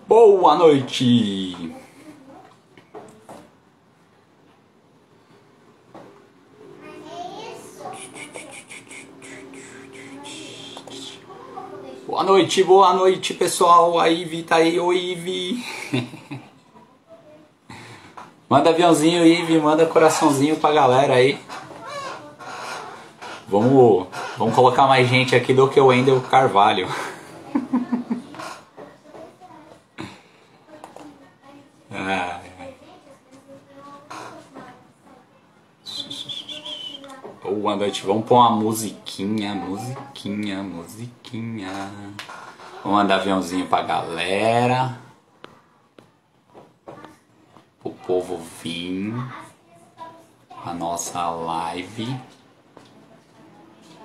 Boa noite! Boa noite pessoal, a Ivy tá aí, oi Ivy! Manda aviãozinho Ivy, manda coraçãozinho pra galera aí. Vamos colocar mais gente aqui do que o Wendel Carvalho. Boa noite, vamos pôr uma musiquinha. Vamos mandar aviãozinho pra galera. O povo vir a nossa live.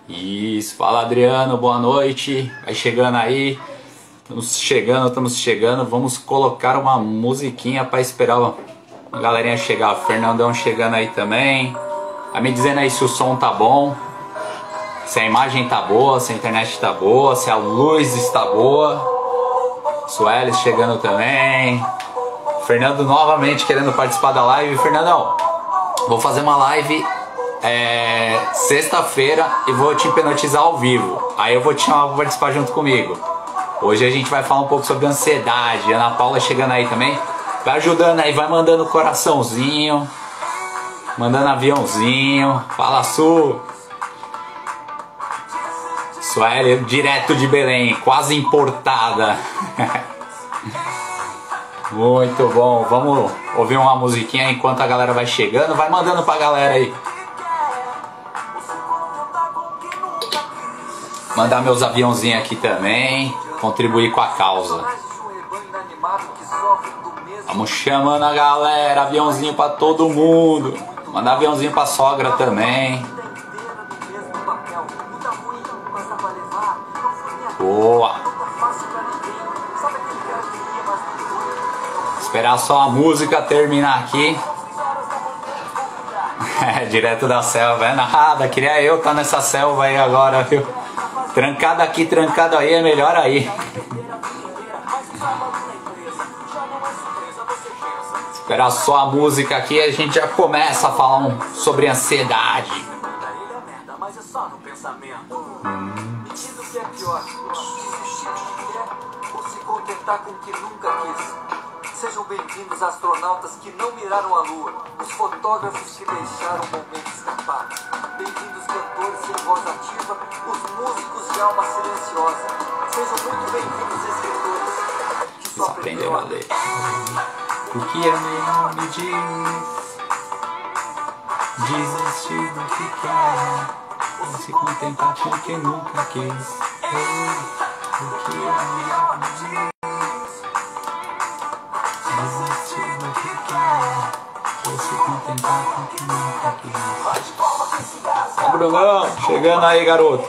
Isso, fala Adriano, boa noite. Vai chegando aí. Estamos chegando. Vamos colocar uma musiquinha para esperar a galerinha chegar. O Fernandão chegando aí também. Vai me dizendo aí se o som tá bom, se a imagem tá boa, se a internet tá boa, se a luz está boa. Sueli chegando também. Fernando novamente querendo participar da live. Fernandão, vou fazer uma live sexta-feira e vou te hipnotizar ao vivo. Aí eu vou te chamar para participar junto comigo. Hoje a gente vai falar um pouco sobre ansiedade. Ana Paula chegando aí também. Vai ajudando aí, vai mandando coraçãozinho, mandando aviãozinho. Fala Su. Sueli direto de Belém, quase importada. Muito bom, vamos ouvir uma musiquinha enquanto a galera vai chegando. Vai mandando pra galera aí. Mandar meus aviãozinhos aqui também, contribuir com a causa. Vamos chamando a galera, aviãozinho pra todo mundo. Mandar aviãozinho pra sogra também. Boa. Esperar só a música terminar aqui. Direto da selva, é nada, queria eu estar nessa selva aí agora, viu? Trancado aqui, trancado aí, é melhor aí. Esperar só a música aqui e a gente já começa a falar sobre ansiedade. Sejam bem-vindos astronautas que não miraram a lua, os fotógrafos que deixaram o momento escapar. Bem-vindos cantores sem voz ativa, os músicos de alma silenciosa. Sejam muito bem-vindos escritores que só aprenderam a ler. O que é melhor me diz? Desistir do que quer, ou se contentar com o que nunca quis. O que é melhor me diz? Desistir do que quer, ou se contentar com o que nunca quis. Ó, Brunão, chegando aí, garoto.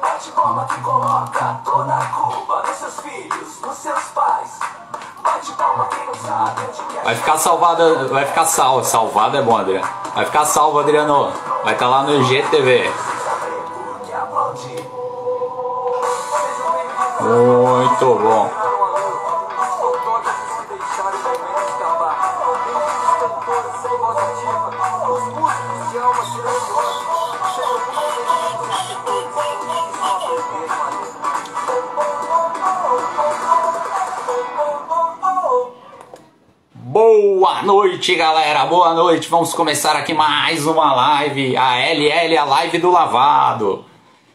Bate palma que coloca toda a culpa nos seus filhos, nos seus pais. Bate palma quem não sabe onde quer. Vai ficar salvado, vai ficar salvo. Salvado é bom, Adriano. Vai ficar salvo, Adriano. Vai estar lá no IGTV. Muito bom. Boa noite, galera, boa noite. Vamos começar aqui mais uma live, a LL, a live do lavado.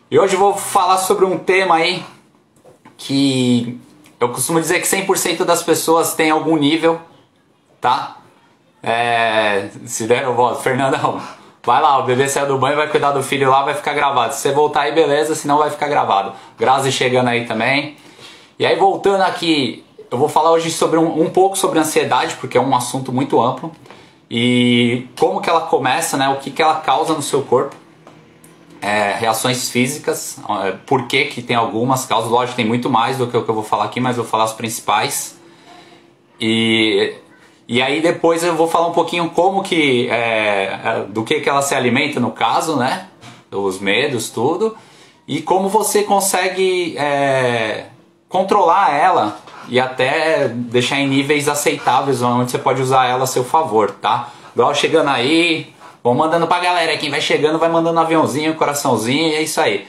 E hoje eu vou falar sobre um tema aí que eu costumo dizer que 100% das pessoas tem algum nível, tá? Se der eu volto. Fernandão, vai lá, o bebê saiu do banho, vai cuidar do filho lá, vai ficar gravado. Se você voltar aí, beleza, senão vai ficar gravado. Grazi chegando aí também. E aí, voltando aqui, eu vou falar hoje sobre um pouco sobre ansiedade, porque é um assunto muito amplo. E como que ela começa, né? O que ela causa no seu corpo. Reações físicas, por que tem algumas causas. Lógico, tem muito mais do que o que eu vou falar aqui, mas eu vou falar as principais. E aí depois eu vou falar um pouquinho como que do que ela se alimenta no caso, né? Os medos, tudo. E como você consegue controlar ela e até deixar em níveis aceitáveis, onde você pode usar ela a seu favor, tá? Igual chegando aí, vou mandando pra galera, quem vai chegando vai mandando um aviãozinho, coraçãozinho, e é isso aí.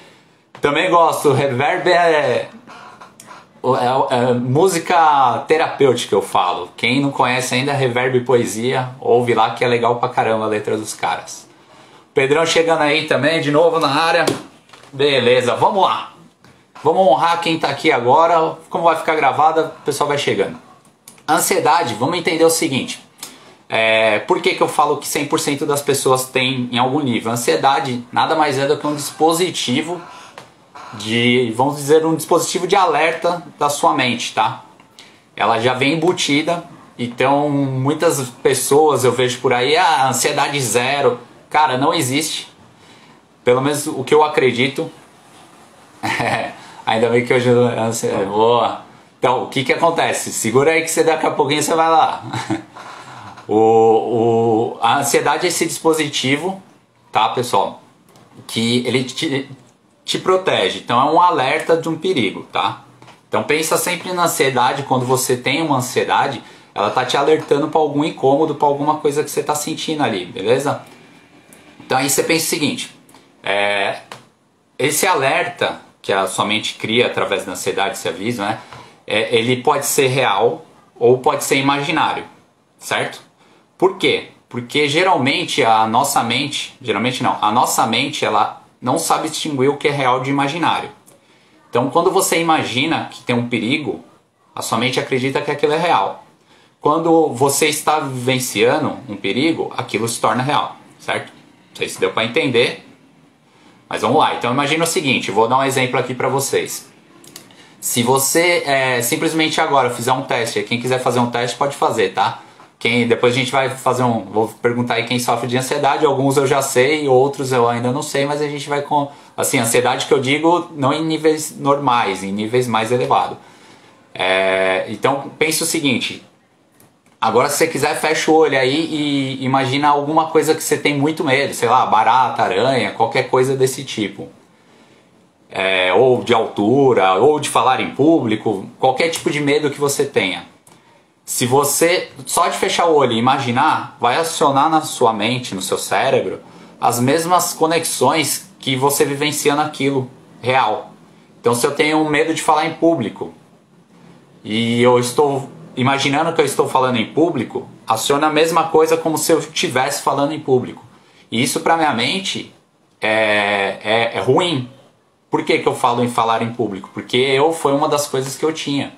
Também gosto, reverb é música terapêutica, eu falo. Quem não conhece ainda Reverb Poesia, ouve lá que é legal pra caramba a letra dos caras. Pedrão chegando aí também, de novo na área. Beleza, vamos lá. Vamos honrar quem tá aqui agora. Como vai ficar gravada, o pessoal vai chegando. Ansiedade, vamos entender o seguinte. Por que eu falo que 100% das pessoas têm em algum nível? Ansiedade nada mais é do que um dispositivo vamos dizer, um dispositivo de alerta da sua mente, tá? Ela já vem embutida, então muitas pessoas eu vejo por aí, ansiedade zero. Cara, não existe. Pelo menos o que eu acredito. Ainda bem que hoje boa. Então, o que acontece? Segura aí que daqui a pouquinho você vai lá. A ansiedade é esse dispositivo, tá, pessoal? Que ele te protege. Então é um alerta de um perigo, tá? Então pensa sempre na ansiedade. Quando você tem uma ansiedade, ela tá te alertando para algum incômodo, para alguma coisa que você tá sentindo ali, beleza? Então aí você pensa o seguinte, esse alerta que a sua mente cria através da ansiedade, esse aviso, né? Ele pode ser real ou pode ser imaginário, certo? Por quê? Porque geralmente a nossa mente, ela não sabe distinguir o que é real de imaginário. Então quando você imagina que tem um perigo, a sua mente acredita que aquilo é real. Quando você está vivenciando um perigo, aquilo se torna real, certo? Não sei se deu para entender, mas vamos lá. Então imagina o seguinte, vou dar um exemplo aqui para vocês. Se você simplesmente agora fizer um teste, quem quiser fazer um teste pode fazer, tá? Depois a gente vai fazer vou perguntar aí quem sofre de ansiedade. Alguns eu já sei, outros eu ainda não sei, mas a gente vai com, assim, ansiedade que eu digo não em níveis normais, em níveis mais elevados. Então pense o seguinte, agora se você quiser fecha o olho aí e imagina alguma coisa que você tem muito medo, sei lá, barata, aranha, qualquer coisa desse tipo. Ou de altura, ou de falar em público, qualquer tipo de medo que você tenha. Se você, só de fechar o olho e imaginar, vai acionar na sua mente, no seu cérebro, as mesmas conexões que você vivencia naquilo real. Então se eu tenho medo de falar em público, e eu estou imaginando que eu estou falando em público, aciona a mesma coisa como se eu estivesse falando em público. E isso para minha mente é ruim. Por que eu falo em falar em público? Porque foi uma das coisas que eu tinha.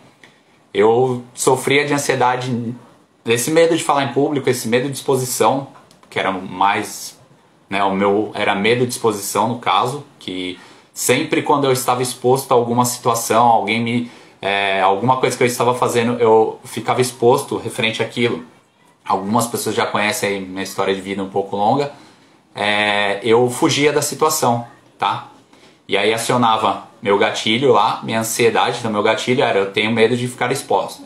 Eu sofria de ansiedade, desse medo de falar em público, esse medo de exposição, que era mais, né, o meu era medo de exposição no caso, que sempre quando eu estava exposto a alguma situação, alguma coisa que eu estava fazendo, eu ficava exposto referente àquilo. Algumas pessoas já conhecem aí minha história de vida um pouco longa. Eu fugia da situação, tá? E aí acionava meu gatilho lá, minha ansiedade. Então meu gatilho era, eu tenho medo de ficar exposto.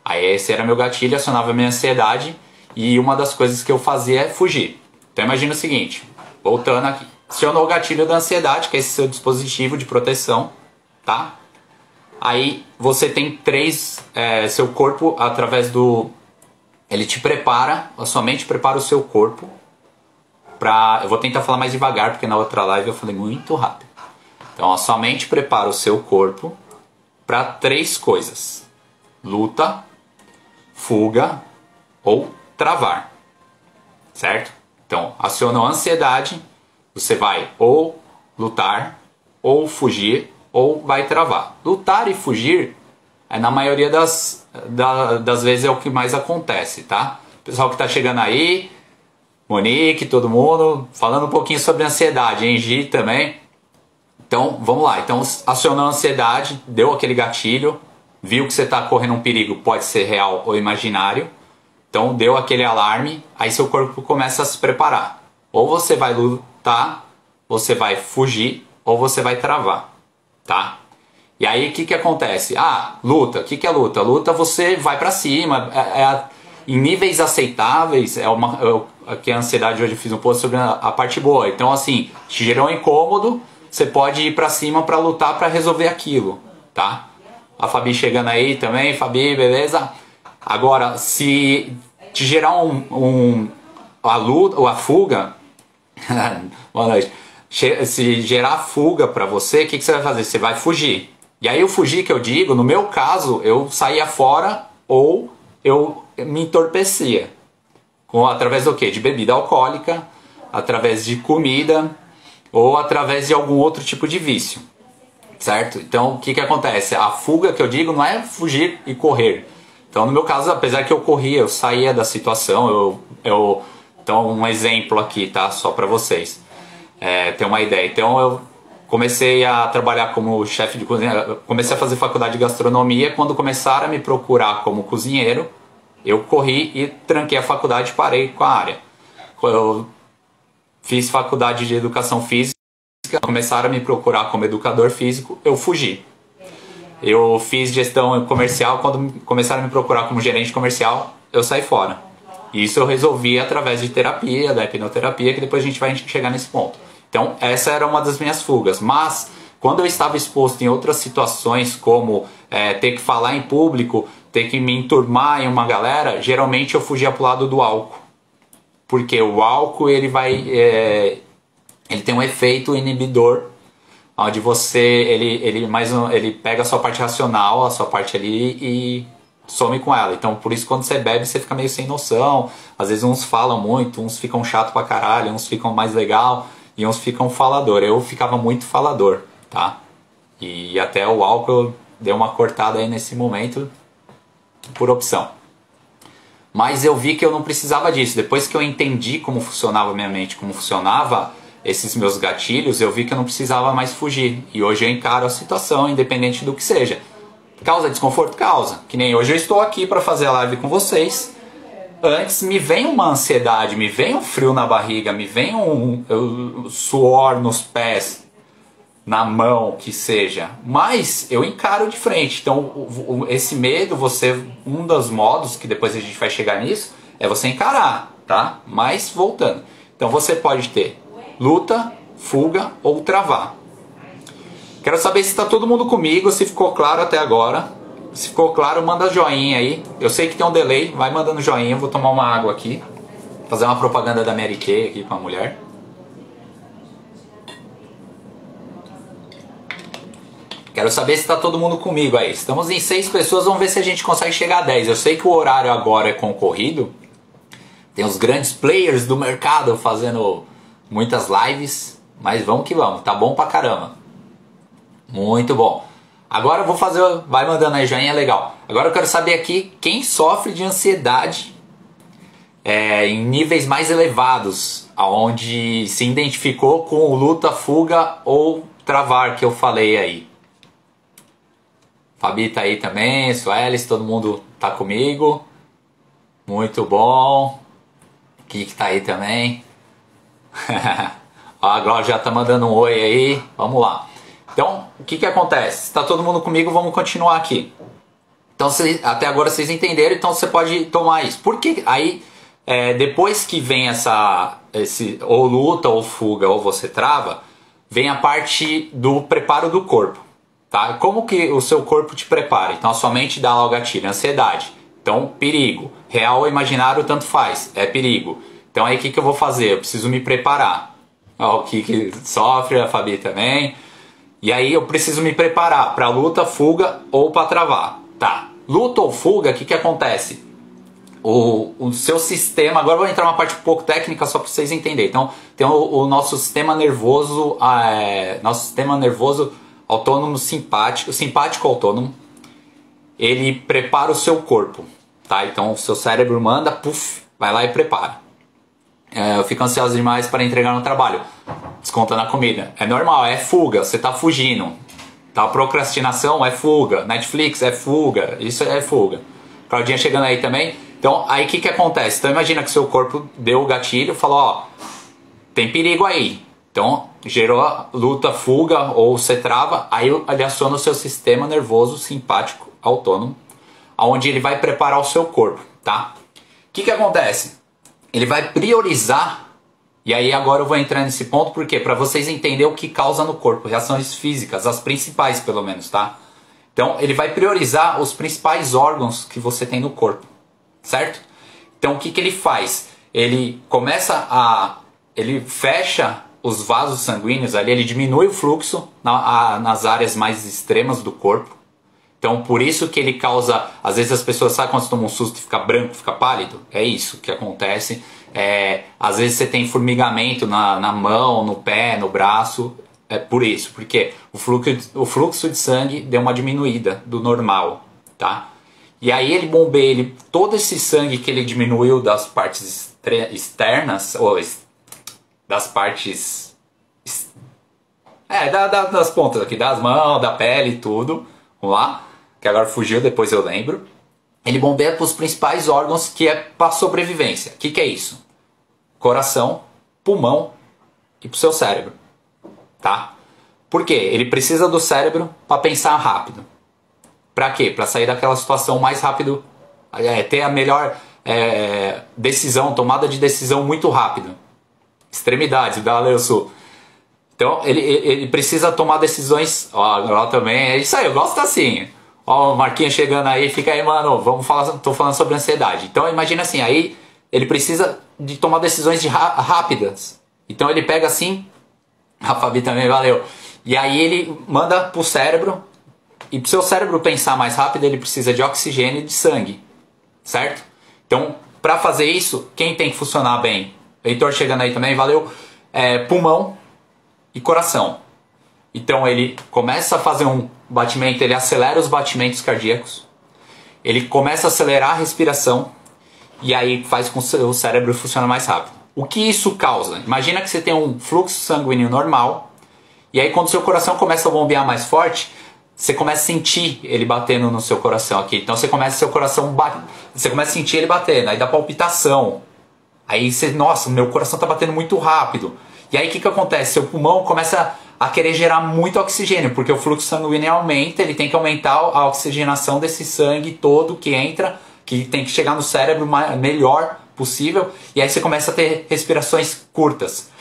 Aí esse era meu gatilho, acionava minha ansiedade. E uma das coisas que eu fazia é fugir. Então imagina o seguinte, voltando aqui. Acionou o gatilho da ansiedade, que é esse seu dispositivo de proteção, tá? Aí você tem seu corpo através ele te prepara, a sua mente prepara o seu corpo eu vou tentar falar mais devagar, porque na outra live eu falei muito rápido. Então a sua mente prepara o seu corpo para 3 coisas: luta, fuga ou travar, certo? Então acionou a ansiedade, você vai ou lutar, ou fugir, ou vai travar. Lutar e fugir, na maioria das vezes é o que mais acontece, tá? Pessoal que está chegando aí, Monique, todo mundo, falando um pouquinho sobre ansiedade, hein, Gi também. Então, vamos lá. Então, acionou a ansiedade, deu aquele gatilho, viu que você está correndo um perigo, pode ser real ou imaginário. Então, deu aquele alarme, aí seu corpo começa a se preparar. Ou você vai lutar, você vai fugir, ou você vai travar, tá? E aí, o que acontece? Luta. O que é luta? Luta, você vai pra cima, em níveis aceitáveis, aqui a ansiedade hoje eu fiz um post sobre a parte boa. Então assim, te gerou um incômodo, você pode ir pra cima pra lutar pra resolver aquilo, tá? A Fabi chegando aí também. Fabi, beleza? Agora, se te gerar a luta ou a fuga, boa noite. Se gerar fuga pra você, o que você vai fazer? Você vai fugir. E aí o fugir que eu digo, no meu caso, eu saía fora ou eu me entorpecia. Através do quê? De bebida alcoólica, através de comida ou através de algum outro tipo de vício. Certo? Então o que acontece? A fuga que eu digo não é fugir e correr. Então no meu caso, apesar que eu corria, eu saía da situação, então um exemplo aqui, tá? Só pra vocês ter uma ideia. Então eu comecei a trabalhar como chefe de cozinha, comecei a fazer faculdade de gastronomia. Quando começaram a me procurar como cozinheiro, eu corri e tranquei a faculdade e parei com a área. Eu fiz faculdade de educação física, começaram a me procurar como educador físico, eu fugi. Eu fiz gestão comercial, quando começaram a me procurar como gerente comercial, eu saí fora. Isso eu resolvi através de terapia, da hipnoterapia, que depois a gente vai chegar nesse ponto. Então essa era uma das minhas fugas. Mas quando eu estava exposto em outras situações, como ter que falar em público, ter que me enturmar em uma galera, geralmente eu fugia para o lado do álcool. Porque o álcool ele tem um efeito inibidor, onde ele pega a sua parte racional, a sua parte ali e some com ela. Então por isso quando você bebe você fica meio sem noção. Às vezes uns falam muito, uns ficam chato pra caralho, uns ficam mais legal e uns ficam falador. Eu ficava muito falador, tá? E até o álcool deu uma cortada aí nesse momento por opção. Mas eu vi que eu não precisava disso. Depois que eu entendi como funcionava a minha mente, como funcionava esses meus gatilhos, eu vi que eu não precisava mais fugir. E hoje eu encaro a situação, independente do que seja. Causa desconforto? Causa. Que nem hoje eu estou aqui para fazer a live com vocês. Antes me vem uma ansiedade, me vem um frio na barriga, me vem um suor nos pés, na mão, que seja. Mas eu encaro de frente. Então esse medo, um dos modos, que depois a gente vai chegar nisso, é você encarar, tá? Mas voltando. Então você pode ter luta, fuga ou travar. Quero saber se está todo mundo comigo, se ficou claro até agora. Se ficou claro, manda joinha aí. Eu sei que tem um delay, vai mandando joinha. Eu vou tomar uma água aqui. Fazer uma propaganda da Mary Kay aqui com a mulher. Quero saber se está todo mundo comigo aí. Estamos em 6 pessoas, vamos ver se a gente consegue chegar a 10. Eu sei que o horário agora é concorrido. Tem os grandes players do mercado fazendo muitas lives. Mas vamos que vamos, tá bom pra caramba. Muito bom. Agora eu vou fazer, vai mandando aí joinha, legal. Agora eu quero saber aqui quem sofre de ansiedade em níveis mais elevados, aonde se identificou com o luta, fuga ou travar que eu falei aí. Fabi tá aí também, Suelis, todo mundo tá comigo. Muito bom. Kiki tá aí também. Ó, a Glória já tá mandando um oi aí. Vamos lá. Então, o que acontece? Se tá todo mundo comigo, vamos continuar aqui. Então, até agora vocês entenderam, então você pode tomar isso. Porque aí, depois que vem ou luta, ou fuga, ou você trava, vem a parte do preparo do corpo. Tá? Como que o seu corpo te prepara? Então a sua mente dá lá o gatilho, ansiedade. Então, perigo. Real ou imaginário, tanto faz. É perigo. Então aí o que eu vou fazer? Eu preciso me preparar. Ó, o que sofre, a Fabi também. E aí eu preciso me preparar para luta, fuga ou para travar. Tá. Luta ou fuga, o que acontece? O seu sistema... Agora eu vou entrar numa parte um pouco técnica só para vocês entenderem. Então tem o nosso sistema nervoso... nosso sistema nervoso autônomo simpático autônomo, ele prepara o seu corpo, tá? Então o seu cérebro manda, puf, vai lá e prepara. Eu fico ansioso demais para entregar no trabalho, desconta na comida. É normal, é fuga, você tá fugindo. Tá? Procrastinação é fuga, Netflix é fuga, isso é fuga. Claudinha chegando aí também. Então aí o que acontece? Então imagina que seu corpo deu o gatilho, falou, ó, tem perigo aí. Então, gerou luta, fuga ou você trava, aí ele aciona o seu sistema nervoso simpático autônomo, onde ele vai preparar o seu corpo, tá? O que acontece? Ele vai priorizar, e aí agora eu vou entrar nesse ponto, porque para vocês entenderem o que causa no corpo, reações físicas, as principais pelo menos, tá? Então ele vai priorizar os principais órgãos que você tem no corpo, certo? Então o que ele faz? Ele ele fecha os vasos sanguíneos ali, ele diminui o fluxo nas áreas mais extremas do corpo. Então por isso que ele causa, às vezes as pessoas sabem quando tomam um susto e fica branco, fica pálido? É isso que acontece. Às vezes você tem formigamento na mão, no pé, no braço. É por isso, porque o fluxo de sangue deu uma diminuída do normal, tá? E aí ele bombeia todo esse sangue que ele diminuiu das partes externas, ou das partes... das pontas aqui, das mãos, da pele e tudo. Vamos lá, que agora fugiu, depois eu lembro. Ele bombeia para os principais órgãos que é para sobrevivência. O que é isso? Coração, pulmão e para o seu cérebro. Tá? Por quê? Ele precisa do cérebro para pensar rápido. Para quê? Para sair daquela situação mais rápido, ter a melhor decisão, tomada de decisão muito rápido. Extremidades, valeu, Sul. Então ele precisa tomar decisões. Ó, também é isso aí, eu gosto assim. Ó, o Marquinhos chegando aí, fica aí, mano. Tô falando sobre ansiedade. Então imagina assim, aí ele precisa de tomar decisões rápidas. Então ele pega assim. A Fabi também, valeu. E aí ele manda pro cérebro. E pro seu cérebro pensar mais rápido, ele precisa de oxigênio e de sangue. Certo? Então, para fazer isso, quem tem que funcionar bem? Heitor chegando aí também, valeu. Pulmão e coração. Então ele começa a fazer um batimento, ele acelera os batimentos cardíacos. Ele começa a acelerar a respiração. E aí faz com que o cérebro funcione mais rápido. O que isso causa? Imagina que você tem um fluxo sanguíneo normal, e aí quando o seu coração começa a bombear mais forte, você começa a sentir ele batendo no seu coração aqui. Então você começa a sentir ele batendo, aí dá palpitação. Aí você, nossa, meu coração está batendo muito rápido. E aí o que acontece? Seu pulmão começa a querer gerar muito oxigênio, porque o fluxo sanguíneo aumenta, ele tem que aumentar a oxigenação desse sangue todo que entra, que tem que chegar no cérebro melhor possível, e aí você começa a ter respirações curtas.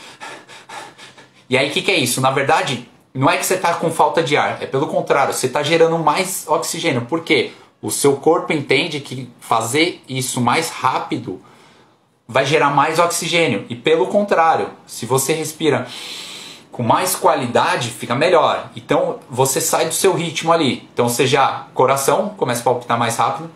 E aí o que é isso? Na verdade, não é que você está com falta de ar, é pelo contrário, você está gerando mais oxigênio. Por quê? O seu corpo entende que fazer isso mais rápido vai gerar mais oxigênio. E pelo contrário, se você respira com mais qualidade, fica melhor. Então você sai do seu ritmo ali. Então coração começa a palpitar mais rápido.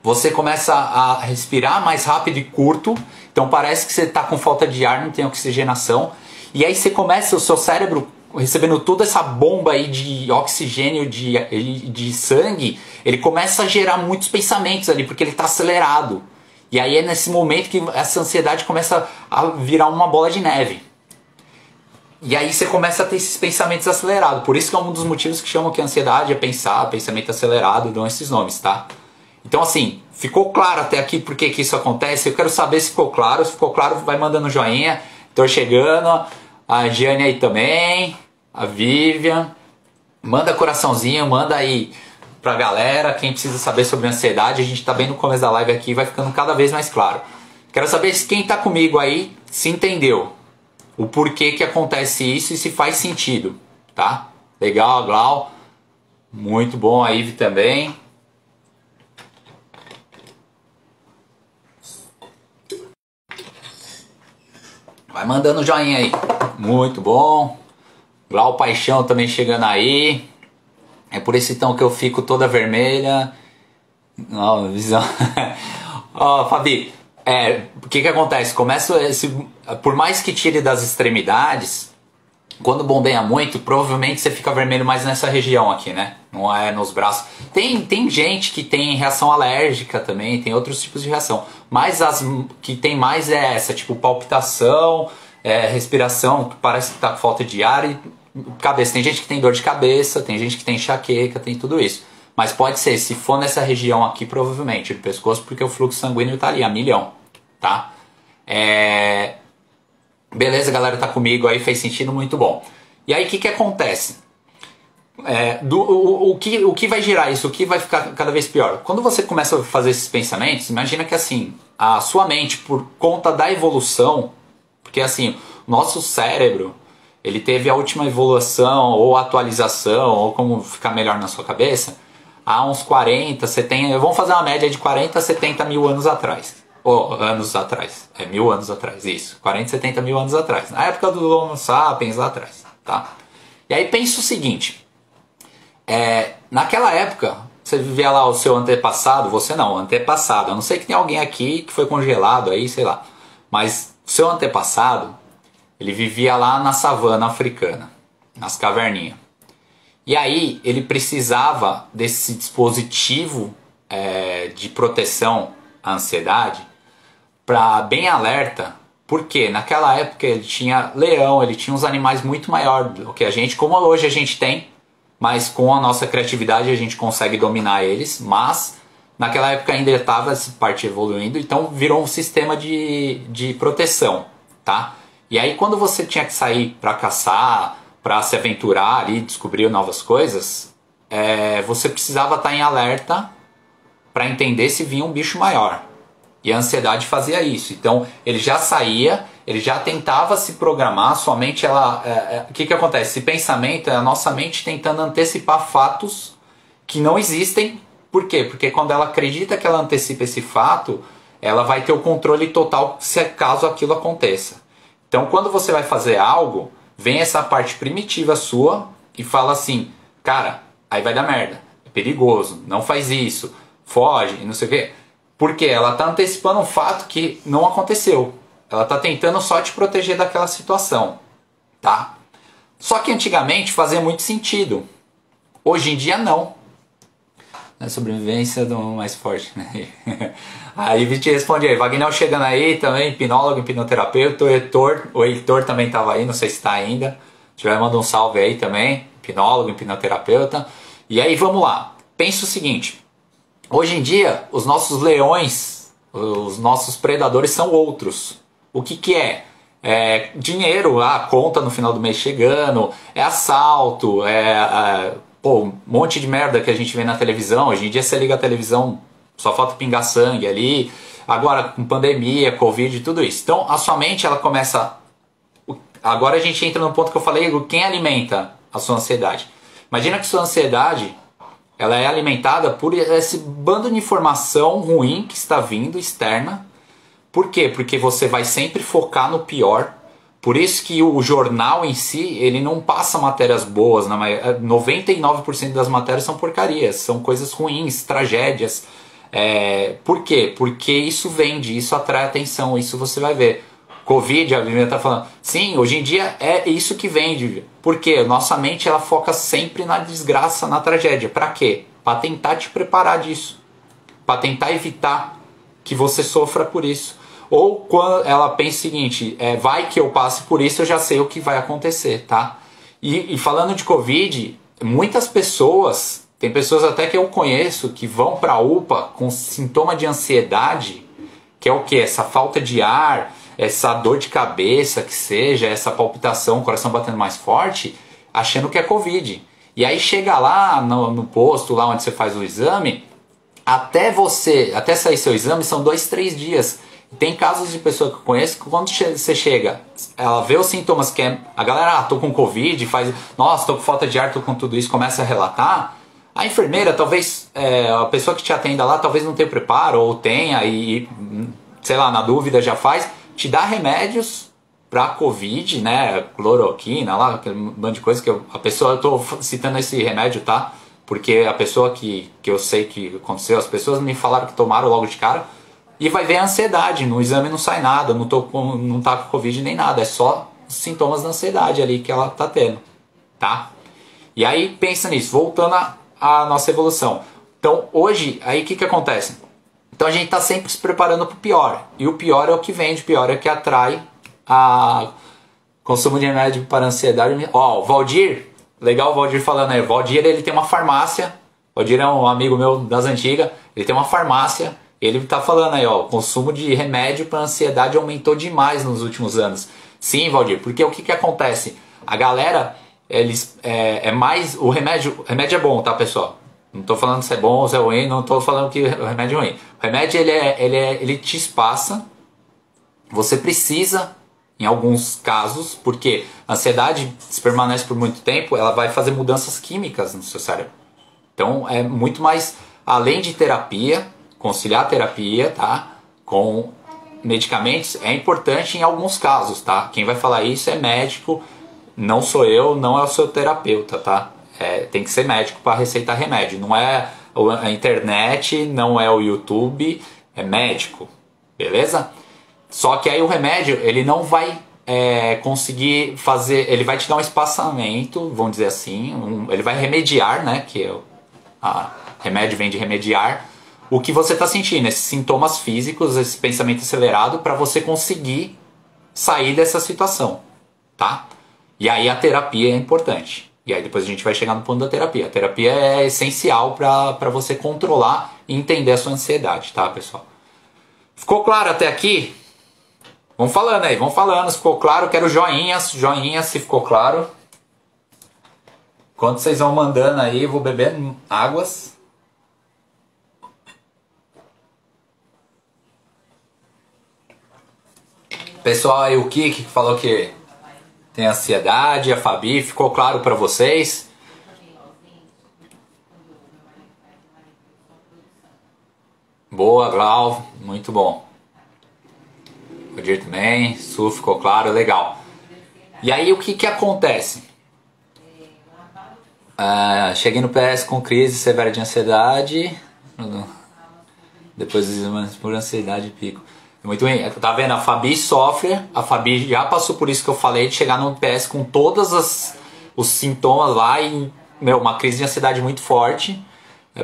Você começa a respirar mais rápido e curto. Então parece que você está com falta de ar, não tem oxigenação. E aí você começa, o seu cérebro recebendo toda essa bomba aí de oxigênio, de sangue, ele começa a gerar muitos pensamentos ali, porque ele está acelerado. E aí é nesse momento que essa ansiedade começa a virar uma bola de neve. E aí você começa a ter esses pensamentos acelerados. Por isso que é um dos motivos que chamam que a ansiedade é pensar, pensamento acelerado, dão esses nomes, tá? Então assim, ficou claro até aqui por que isso acontece? Eu quero saber se ficou claro. Se ficou claro, vai mandando joinha. Tô chegando. A Giane aí também. A Vivian. Manda coraçãozinho, manda aí pra galera. Quem precisa saber sobre ansiedade, a gente tá bem no começo da live aqui, vai ficando cada vez mais claro. Quero saber se quem tá comigo aí se entendeu o porquê que acontece isso e se faz sentido, tá? Legal, Glau. Muito bom, a Ive também. Vai mandando joinha aí. Muito bom. Glau Paixão também chegando aí. É por esse então que eu fico toda vermelha. Ó, visão. Ó, Fabi. O que acontece? Por mais que tire das extremidades, quando bombeia muito, provavelmente você fica vermelho mais nessa região aqui, né? Não é nos braços. Tem gente que tem reação alérgica também, tem outros tipos de reação. Mas as que tem mais é essa, tipo palpitação, respiração, que parece que tá com falta de ar e cabeça. Tem gente que tem dor de cabeça, tem gente que tem enxaqueca, tem tudo isso. Mas pode ser, se for nessa região aqui, provavelmente, do pescoço, porque o fluxo sanguíneo tá ali, a milhão, tá? Beleza, galera, tá comigo aí, fez sentido, muito bom. E aí, o que acontece? O que vai gerar isso? O que vai ficar cada vez pior? Quando você começa a fazer esses pensamentos, imagina que assim, a sua mente, por conta da evolução, porque assim, nosso cérebro, ele teve a última evolução ou atualização, ou como ficar melhor na sua cabeça, há uns 40, 70, vamos fazer uma média de 40 a 70 mil anos atrás. Ou anos atrás, 1000 anos atrás, isso, 40, 70 mil anos atrás, na época do Homo sapiens lá atrás, tá? E aí pensa o seguinte, naquela época, você vivia lá o seu antepassado, você não, antepassado, a não ser que tenha alguém aqui que foi congelado aí, sei lá, mas o seu antepassado, ele vivia lá na savana africana, nas caverninhas. E aí ele precisava desse dispositivo de proteção à ansiedade para bem alerta, porque naquela época ele tinha leão, ele tinha uns animais muito maiores do que a gente, como hoje a gente tem, mas com a nossa criatividade a gente consegue dominar eles, mas naquela época ainda estava essa parte evoluindo, então virou um sistema de proteção, tá? E aí quando você tinha que sair para caçar, para se aventurar ali, descobrir novas coisas, você precisava estar em alerta para entender se vinha um bicho maior. E a ansiedade fazia isso. Então ele já saía, ele já tentava se programar, sua mente, o que acontece? Esse pensamento é a nossa mente tentando antecipar fatos que não existem. Por quê? Porque quando ela acredita que ela antecipa esse fato, ela vai ter o controle total se caso aquilo aconteça. Então quando você vai fazer algo, vem essa parte primitiva sua e fala assim, cara, aí vai dar merda, é perigoso, não faz isso, foge, não sei o quê. Porque ela está antecipando um fato que não aconteceu. Ela está tentando só te proteger daquela situação, tá? Só que antigamente fazia muito sentido. Hoje em dia não. A sobrevivência do mais forte, né? Aí Viti responde aí, Wagner chegando aí também, hipnólogo, hipnoterapeuta, o Heitor também estava aí, não sei se está ainda. Se tiver, manda um salve aí também, hipnólogo, hipnoterapeuta. E aí vamos lá, pensa o seguinte, hoje em dia os nossos leões, os nossos predadores são outros. O que é? É dinheiro, a conta no final do mês chegando, é assalto, um monte de merda que a gente vê na televisão. Hoje em dia você liga a televisão, só falta pingar sangue ali. Agora com pandemia, Covid e tudo isso. Então a sua mente ela começa... Agora a gente entra no ponto que eu falei, quem alimenta a sua ansiedade? Imagina que sua ansiedade ela é alimentada por esse bando de informação ruim que está vindo, externa. Por quê? Porque você vai sempre focar no pior. Por isso que o jornal em si, ele não passa matérias boas. 99% das matérias são porcarias, são coisas ruins, tragédias. Por quê? Porque isso vende, isso atrai atenção, isso você vai ver. Covid, a Bíblia está falando, sim, hoje em dia é isso que vende. Por quê? Nossa mente ela foca sempre na desgraça, na tragédia. Para quê? Para tentar te preparar disso. Para tentar evitar que você sofra por isso. Ou quando ela pensa o seguinte, vai que eu passe por isso, eu já sei o que vai acontecer, tá? E falando de Covid, muitas pessoas, tem pessoas até que eu conheço, que vão para a UPA com sintoma de ansiedade, que é o que? Essa falta de ar, essa dor de cabeça que seja, essa palpitação, o coração batendo mais forte, achando que é Covid. E aí chega lá no posto, lá onde você faz o exame, até sair seu exame são 2, 3 dias. Tem casos de pessoa que eu conheço que quando você chega, ela vê os sintomas que a galera, tô com Covid, nossa, tô com falta de ar, tô com tudo isso, começa a relatar. A enfermeira, talvez, a pessoa que te atenda lá, talvez não tenha preparo, ou tenha, e sei lá, na dúvida já faz, te dá remédios pra Covid, né, cloroquina, lá, aquele bando de coisa que eu tô citando esse remédio, tá? Porque a pessoa que eu sei que aconteceu, as pessoas me falaram que tomaram logo de cara, e vai ver a ansiedade, no exame não sai nada, não tá com Covid nem nada, é só os sintomas da ansiedade ali que ela tá tendo, tá? E aí pensa nisso, voltando à nossa evolução. Então hoje, aí o que acontece? Então a gente tá sempre se preparando pro pior, e o pior é o que vende, o pior é o que atrai a consumo de remédio para ansiedade. Ó, o Valdir, legal o Valdir falando aí, o Valdir ele tem uma farmácia, o Valdir é um amigo meu das antigas, ele tem uma farmácia. Ele está falando aí, ó, o consumo de remédio para ansiedade aumentou demais nos últimos anos. Sim, Valdir, porque o que acontece? A galera, eles o remédio é bom, tá, pessoal? Não estou falando se é bom ou se é ruim, não estou falando que o remédio é ruim. O remédio ele te espaça, você precisa em alguns casos, porque a ansiedade, se permanece por muito tempo, ela vai fazer mudanças químicas no seu cérebro. Então é muito mais, além de terapia, conciliar a terapia, tá, com medicamentos, é importante em alguns casos, tá? Quem vai falar isso é médico, não sou eu, não é o seu terapeuta, tá? Tem que ser médico para receitar remédio, não é a internet, não é o YouTube, é médico, beleza? Só que aí o remédio, ele não vai conseguir fazer, ele vai te dar um espaçamento, vamos dizer assim, ele vai remediar, né, que remédio vem de remediar, o que você está sentindo, esses sintomas físicos, esse pensamento acelerado, para você conseguir sair dessa situação, tá? E aí a terapia é importante. E aí depois a gente vai chegar no ponto da terapia. A terapia é essencial para você controlar e entender a sua ansiedade, tá, pessoal? Ficou claro até aqui? Vamos falando aí, vamos falando. Se ficou claro, quero joinhas se ficou claro. Enquanto vocês vão mandando aí, eu vou beber águas. Pessoal aí, o Kiki falou que tem ansiedade, a Fabi, ficou claro para vocês? Boa, Glau, muito bom. O Dir também, Su, ficou claro, legal. E aí o que acontece? Cheguei no PS com crise severa de ansiedade, depois dos exames por ansiedade pico. Muito bem, tá vendo? A Fabi sofre, a Fabi já passou por isso que eu falei, de chegar no PS com todos os sintomas lá e, uma crise de ansiedade muito forte,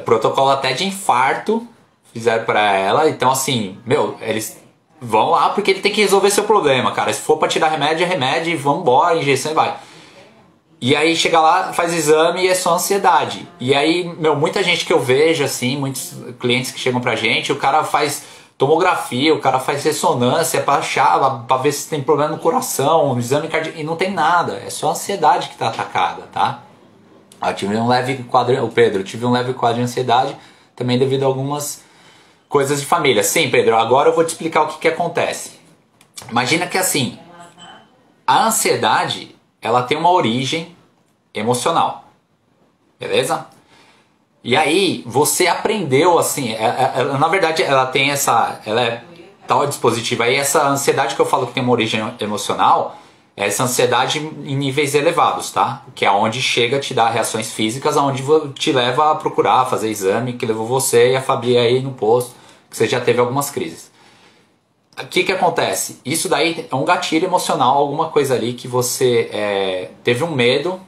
protocolo até de infarto fizeram pra ela, então assim, eles vão lá porque ele tem que resolver seu problema, cara, se for pra te dar remédio, é remédio e vambora, injeção e vai. E aí chega lá, faz exame e é só ansiedade. E aí, muita gente que eu vejo, assim, muitos clientes que chegam pra gente, o cara faz tomografia, o cara faz ressonância pra achar, pra ver se tem problema no coração, um exame cardíaco, e não tem nada, é só a ansiedade que tá atacada, tá? Eu tive um leve quadro, o Pedro, tive um leve quadro de ansiedade, também devido a algumas coisas de família. Sim, Pedro, agora eu vou te explicar o que acontece. Imagina que assim, a ansiedade, ela tem uma origem emocional, beleza? E aí, você aprendeu assim, na verdade ela tem ela é tal dispositivo aí, essa ansiedade que eu falo que tem uma origem emocional, é essa ansiedade em níveis elevados, tá? Que é onde chega a te dar reações físicas, aonde te leva a procurar, fazer exame, que levou você e a Fabi aí no posto, que você já teve algumas crises. O que acontece? Isso daí é um gatilho emocional, alguma coisa ali que você teve um medo,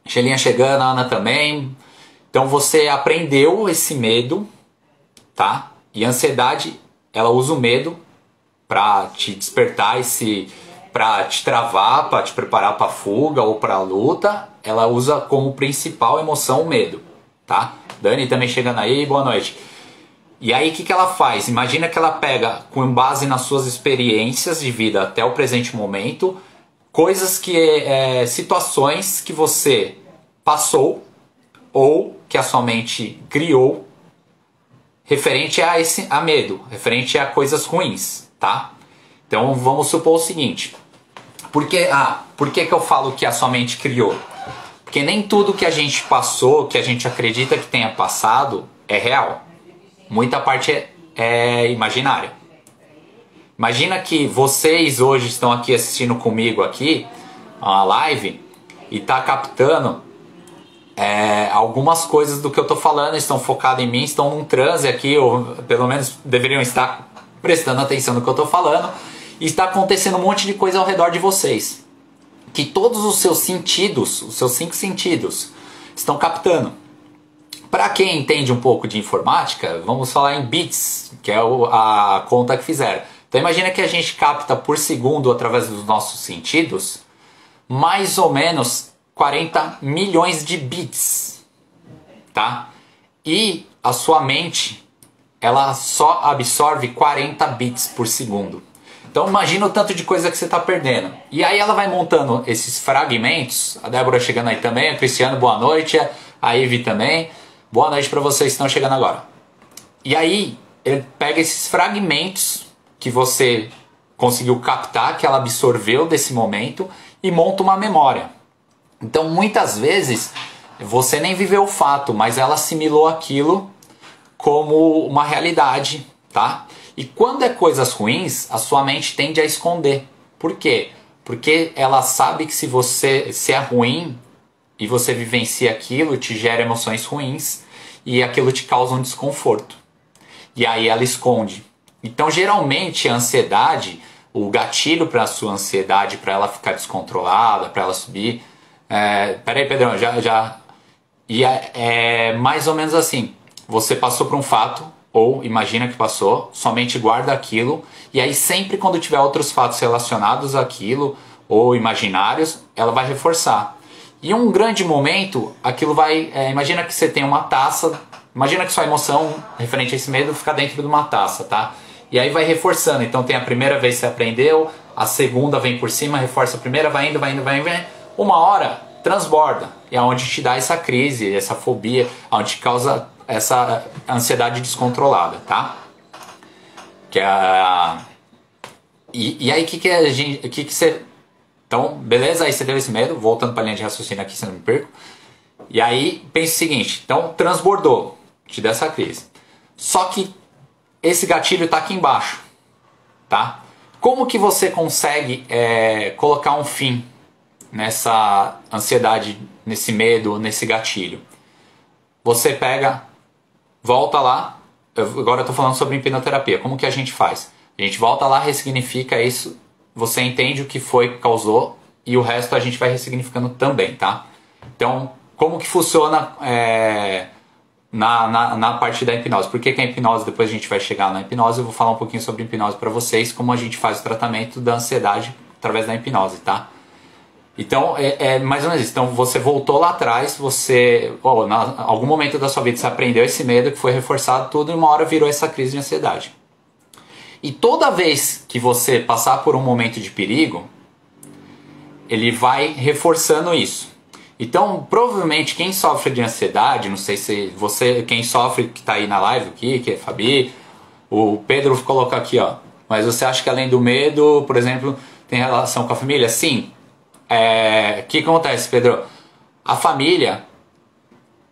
Xelinha chegando, a Ana também. Então você aprendeu esse medo, tá? E a ansiedade, ela usa o medo pra te despertar, pra te travar, pra te preparar pra fuga ou pra luta. Ela usa como principal emoção o medo, tá? Dani também chegando aí, boa noite. E aí o que ela faz? Imagina que ela pega, com base nas suas experiências de vida até o presente momento, coisas situações que você passou ou que a sua mente criou referente a medo, referente a coisas ruins, tá? Então vamos supor o seguinte, por que que eu falo que a sua mente criou? Porque nem tudo que a gente passou, que a gente acredita que tenha passado, é real. Muita parte é imaginária. Imagina que vocês hoje estão aqui assistindo comigo aqui, a live, e tá captando algumas coisas do que eu tô falando, estão focadas em mim, estão num transe aqui, ou pelo menos deveriam estar prestando atenção no que eu tô falando, e está acontecendo um monte de coisa ao redor de vocês, que todos os seus sentidos, os seus 5 sentidos, estão captando. Para quem entende um pouco de informática, vamos falar em bits, que é a conta que fizeram. Então imagina que a gente capta por segundo, através dos nossos sentidos, mais ou menos 40 milhões de bits, tá? E a sua mente, ela só absorve 40 bits por segundo. Então imagina o tanto de coisa que você está perdendo. E aí ela vai montando esses fragmentos, a Débora chegando aí também, a Cristiano, boa noite, a Ivy também, boa noite para vocês que estão chegando agora. E aí ele pega esses fragmentos que você conseguiu captar, que ela absorveu desse momento e monta uma memória. Então muitas vezes você nem viveu o fato, mas ela assimilou aquilo como uma realidade, tá? E quando é coisas ruins, a sua mente tende a esconder. Por quê? Porque ela sabe que se é ruim e você vivencia aquilo, te gera emoções ruins e aquilo te causa um desconforto. E aí ela esconde. Então geralmente a ansiedade, o gatilho para a sua ansiedade, para ela ficar descontrolada, para ela subir... peraí, Pedrão, E é mais ou menos assim. Você passou por um fato, ou imagina que passou, somente guarda aquilo, e aí sempre quando tiver outros fatos relacionados àquilo, ou imaginários, ela vai reforçar. E um grande momento, aquilo vai... imagina que você tem uma taça, imagina que sua emoção referente a esse medo fica dentro de uma taça, tá? E aí vai reforçando. Então tem a primeira vez que você aprendeu, a segunda vem por cima, reforça a primeira, vai indo. Uma hora transborda. E é onde te dá essa crise, essa fobia, onde causa essa ansiedade descontrolada, tá? Que é e aí o que você... Então, beleza, aí você teve esse medo, voltando para a linha de raciocínio aqui, se não me perco. E aí, pense o seguinte, então transbordou, te dá essa crise. Só que esse gatilho está aqui embaixo, tá? Como que você consegue colocar um fim nessa ansiedade, nesse medo, nesse gatilho? Você pega, volta lá, agora eu estou falando sobre hipnoterapia, como que a gente faz? A gente volta lá, ressignifica isso, você entende o que foi que causou e o resto a gente vai ressignificando também, tá? Então, como que funciona na parte da hipnose? Por que a hipnose, depois a gente vai chegar na hipnose, eu vou falar um pouquinho sobre hipnose para vocês, como a gente faz o tratamento da ansiedade através da hipnose, tá? Então, é mais ou menos isso. Então, você voltou lá atrás, em algum momento da sua vida você aprendeu esse medo que foi reforçado tudo e uma hora virou essa crise de ansiedade. E toda vez que você passar por um momento de perigo, ele vai reforçando isso. Então, provavelmente, quem sofre de ansiedade, não sei se você, quem sofre que está aí na live aqui, que é Fabi, o Pedro colocou aqui, ó. Mas você acha que além do medo, por exemplo, tem relação com a família? Sim. O que acontece, Pedro? A família,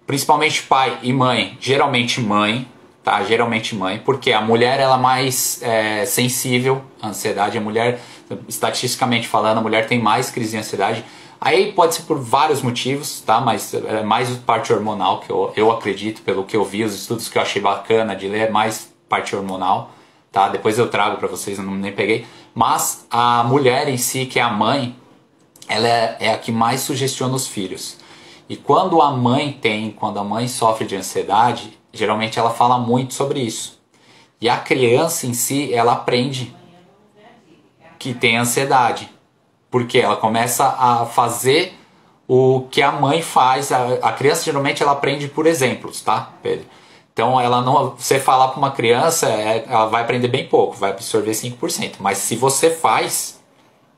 principalmente pai e mãe, geralmente mãe, tá? Geralmente mãe, porque a mulher ela é mais sensível à ansiedade. A mulher, estatisticamente falando, a mulher tem mais crise de ansiedade. Aí pode ser por vários motivos, tá? Mas é mais parte hormonal, que eu acredito, pelo que eu vi, os estudos que eu achei bacana de ler, é mais parte hormonal, tá? Depois eu trago pra vocês, eu nem peguei. Mas a mulher em si, que é a mãe, ela é a que mais sugestiona os filhos. E quando a mãe sofre de ansiedade, geralmente ela fala muito sobre isso. E a criança em si, ela aprende que tem ansiedade. Porque ela começa a fazer o que a mãe faz. A criança geralmente ela aprende por exemplos, tá, Pedro? Então você falar para uma criança, ela vai aprender bem pouco, vai absorver 5%. Mas se você faz,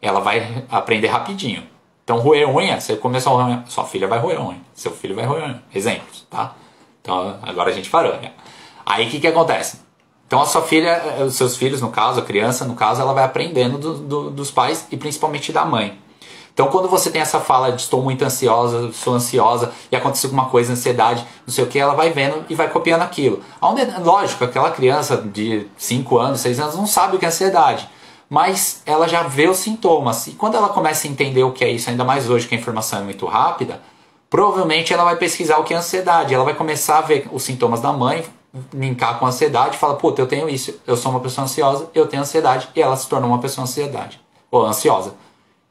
ela vai aprender rapidinho. Então, roer unha, você começou a roer unha, sua filha vai roer unha, seu filho vai roer unha. Exemplos, tá? Então, agora a gente parou, né? Aí, o que acontece? Então, a sua filha, os seus filhos, no caso, a criança, no caso, ela vai aprendendo dos pais e principalmente da mãe. Então, quando você tem essa fala de estou muito ansiosa, sou ansiosa, e aconteceu alguma coisa, ansiedade, não sei o que, ela vai vendo e vai copiando aquilo. Lógico, aquela criança de 5 anos, 6 anos, não sabe o que é ansiedade. Mas ela já vê os sintomas. E quando ela começa a entender o que é isso, ainda mais hoje que a informação é muito rápida, provavelmente ela vai pesquisar o que é ansiedade. Ela vai começar a ver os sintomas da mãe, linkar com a ansiedade, e fala, puta, eu tenho isso, eu sou uma pessoa ansiosa, eu tenho ansiedade, e ela se tornou uma pessoa ansiosa,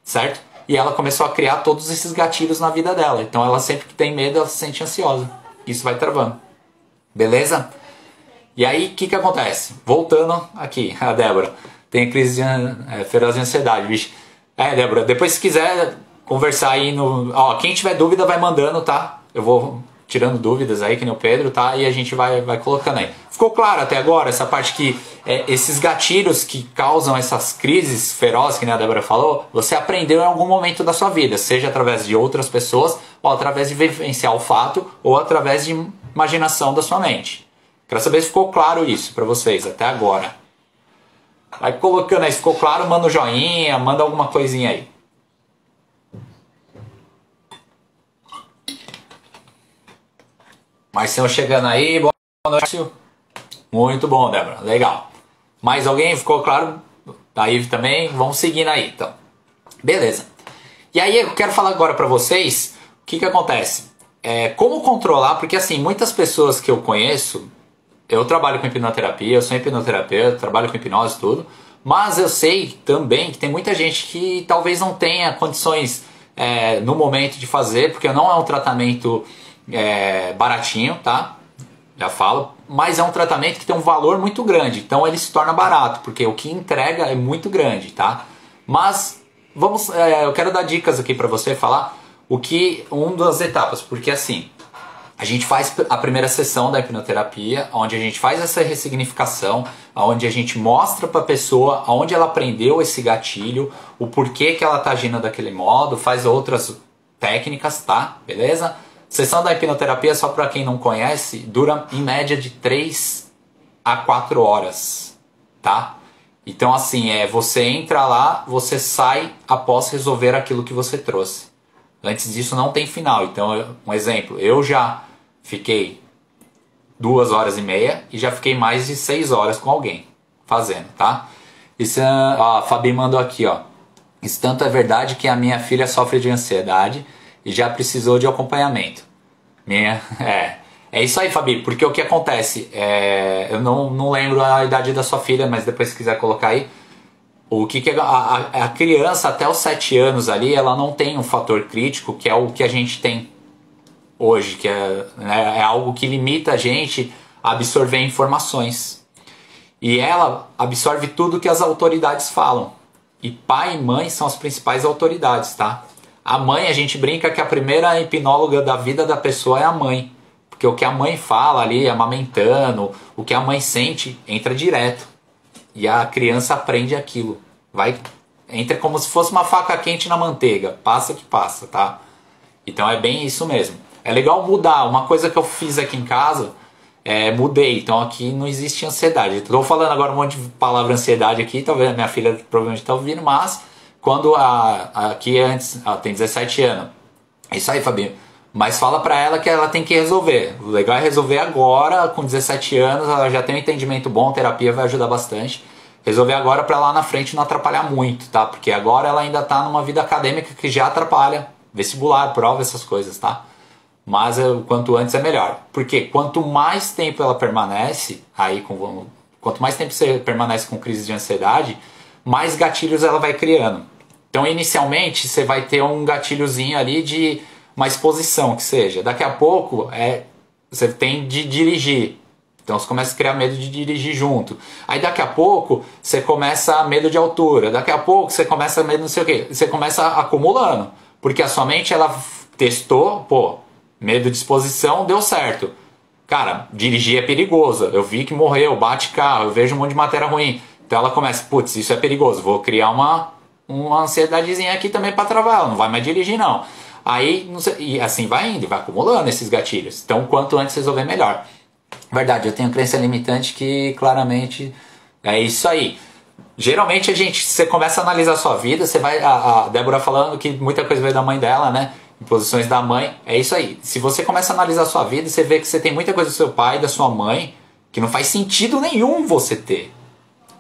certo? E ela começou a criar todos esses gatilhos na vida dela. Então ela sempre que tem medo, ela se sente ansiosa. Isso vai travando. Beleza? E aí, o que acontece? Voltando aqui, a Débora. Tem crise feroz de ansiedade, bicho. Débora, depois se quiser conversar aí no... Ó, quem tiver dúvida vai mandando, tá? Eu vou tirando dúvidas aí, que nem o Pedro, tá? E a gente vai colocando aí. Ficou claro até agora essa parte que esses gatilhos que causam essas crises ferozes, que nem a Débora falou, você aprendeu em algum momento da sua vida, seja através de outras pessoas, ou através de vivenciar o fato, ou através de imaginação da sua mente. Quero saber se ficou claro isso pra vocês até agora. Vai colocando aí, se ficou claro, manda um joinha, manda alguma coisinha aí. Marcião chegando aí, boa noite. Muito bom, Débora, legal. Mais alguém? Ficou claro? Daí também, vamos seguindo aí, então. Beleza. E aí eu quero falar agora pra vocês o que acontece. Como controlar, porque assim, muitas pessoas que eu conheço, eu trabalho com hipnoterapia, eu sou hipnoterapeuta, trabalho com hipnose e tudo, mas eu sei também que tem muita gente que talvez não tenha condições no momento de fazer, porque não é um tratamento baratinho, tá? Já falo, mas é um tratamento que tem um valor muito grande, então ele se torna barato, porque o que entrega é muito grande, tá? Mas eu quero dar dicas aqui para você falar uma das etapas, porque assim, a gente faz a primeira sessão da hipnoterapia, onde a gente faz essa ressignificação, onde a gente mostra para a pessoa onde ela aprendeu esse gatilho, o porquê que ela está agindo daquele modo, faz outras técnicas, tá? Beleza? Sessão da hipnoterapia, só para quem não conhece, dura em média de 3 a 4 horas, tá? Então assim, você entra lá, você sai após resolver aquilo que você trouxe. Antes disso não tem final. Então, um exemplo, eu já fiquei 2 horas e meia e já fiquei mais de 6 horas com alguém fazendo, tá? Isso, a Fabi mandou aqui, ó. Isso tanto é verdade que a minha filha sofre de ansiedade e já precisou de acompanhamento. É isso aí, Fabi, porque o que acontece, eu não lembro a idade da sua filha, mas depois se quiser colocar aí, a criança até os 7 anos ali, ela não tem um fator crítico, que é o que a gente tem hoje, que é algo que limita a gente a absorver informações. E ela absorve tudo que as autoridades falam. E pai e mãe são as principais autoridades, tá? A mãe, a gente brinca que a primeira hipnóloga da vida da pessoa é a mãe. Porque o que a mãe fala ali, amamentando, o que a mãe sente, entra direto. E a criança aprende aquilo. Entra como se fosse uma faca quente na manteiga. Passa que passa, tá? Então é bem isso mesmo. É legal mudar. Uma coisa que eu fiz aqui em casa, mudei. Então aqui não existe ansiedade. Estou falando agora um monte de palavra ansiedade aqui. Talvez a minha filha provavelmente está ouvindo, mas quando aqui antes, ela tem 17 anos. É isso aí, Fabinho. Mas fala pra ela que ela tem que resolver. O legal é resolver agora, com 17 anos, ela já tem um entendimento bom, terapia vai ajudar bastante. Resolver agora pra lá na frente não atrapalhar muito, tá? Porque agora ela ainda tá numa vida acadêmica que já atrapalha. Vestibular, prova, essas coisas, tá? Mas o quanto antes é melhor. Porque quanto mais tempo ela permanece, quanto mais tempo você permanece com crise de ansiedade, mais gatilhos ela vai criando. Então inicialmente você vai ter um gatilhozinho ali de uma exposição que seja. Daqui a pouco você tem de dirigir. Então você começa a criar medo de dirigir junto. Aí daqui a pouco você começa a medo de altura. Daqui a pouco você começa a medo não sei o quê. Você começa acumulando. Porque a sua mente ela testou, medo de exposição, deu certo. Cara, dirigir é perigoso. Eu vi que morreu, bate carro, eu vejo um monte de matéria ruim. Então ela começa, putz, isso é perigoso. Vou criar uma ansiedadezinha aqui também para travar. Ela não vai mais dirigir não. Aí, não sei, e assim vai indo, vai acumulando esses gatilhos. Então, quanto antes resolver, melhor. Verdade, eu tenho crença limitante que claramente é isso aí. Geralmente você começa a analisar a sua vida, você vai, a Débora falando que muita coisa veio da mãe dela, né? Em posições da mãe, é isso aí. Se você começa a analisar a sua vida, você vê que você tem muita coisa do seu pai, da sua mãe, que não faz sentido nenhum você ter.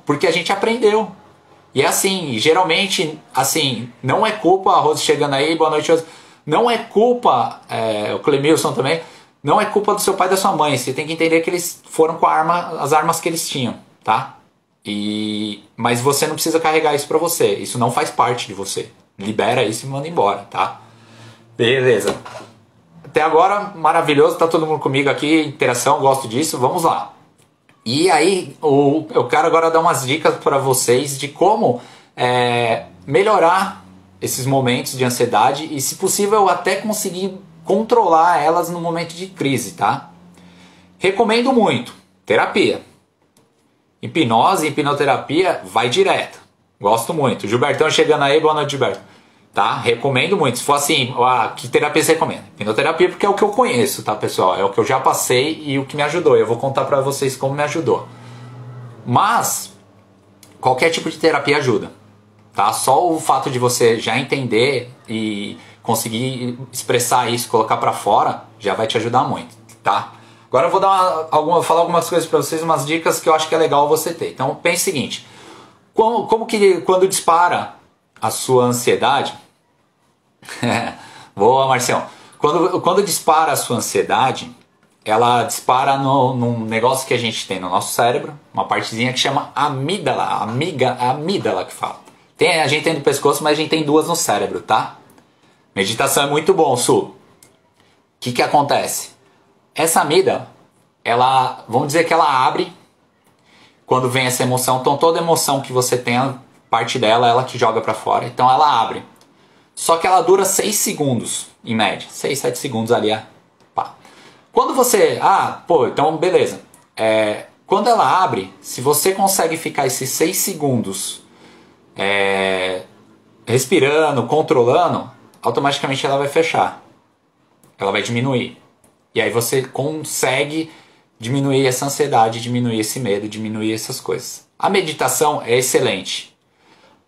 Porque a gente aprendeu. E é assim, geralmente, assim, não é culpa, a Rose chegando aí, boa noite, Rose. Não é culpa, o Clemilson também, não é culpa do seu pai e da sua mãe. Você tem que entender que eles foram com as armas que eles tinham, tá? Mas você não precisa carregar isso pra você. Isso não faz parte de você. Libera isso e manda embora, tá? Beleza. Até agora, maravilhoso, tá todo mundo comigo aqui, interação, gosto disso, vamos lá. E aí, eu quero agora dar umas dicas para vocês de como melhorar esses momentos de ansiedade e, se possível, até conseguir controlar elas no momento de crise, tá? Recomendo muito terapia. Hipnose, hipnoterapia, vai direto. Gosto muito. Gilbertão chegando aí, boa noite, Gilberto. Tá? Recomendo muito. Se for assim, que terapia você recomenda? Hipnoterapia, porque é o que eu conheço, tá, pessoal? É o que eu já passei e o que me ajudou. Eu vou contar pra vocês como me ajudou. Mas, qualquer tipo de terapia ajuda, tá? Só o fato de você já entender e conseguir expressar isso, colocar pra fora, já vai te ajudar muito, tá? Agora eu vou dar falar algumas coisas pra vocês, umas dicas que eu acho que é legal você ter. Então pense o seguinte, como que quando dispara a sua ansiedade... Boa, Marcião. Quando dispara a sua ansiedade, ela dispara num negócio que a gente tem no nosso cérebro, uma partezinha que chama amígdala, amígdala que fala. A gente tem no pescoço, mas a gente tem duas no cérebro, tá? Meditação é muito bom, Su. O que acontece? Essa amígdala, vamos dizer que ela abre quando vem essa emoção. Então toda emoção que você tem, parte dela, ela que joga pra fora. Então ela abre. Só que ela dura 6 segundos, em média. 6, 7 segundos ali. Pá. Quando você... então beleza. Quando ela abre, se você consegue ficar esses 6 segundos respirando, controlando, automaticamente ela vai fechar. Ela vai diminuir. E aí você consegue diminuir essa ansiedade, diminuir esse medo, diminuir essas coisas. A meditação é excelente.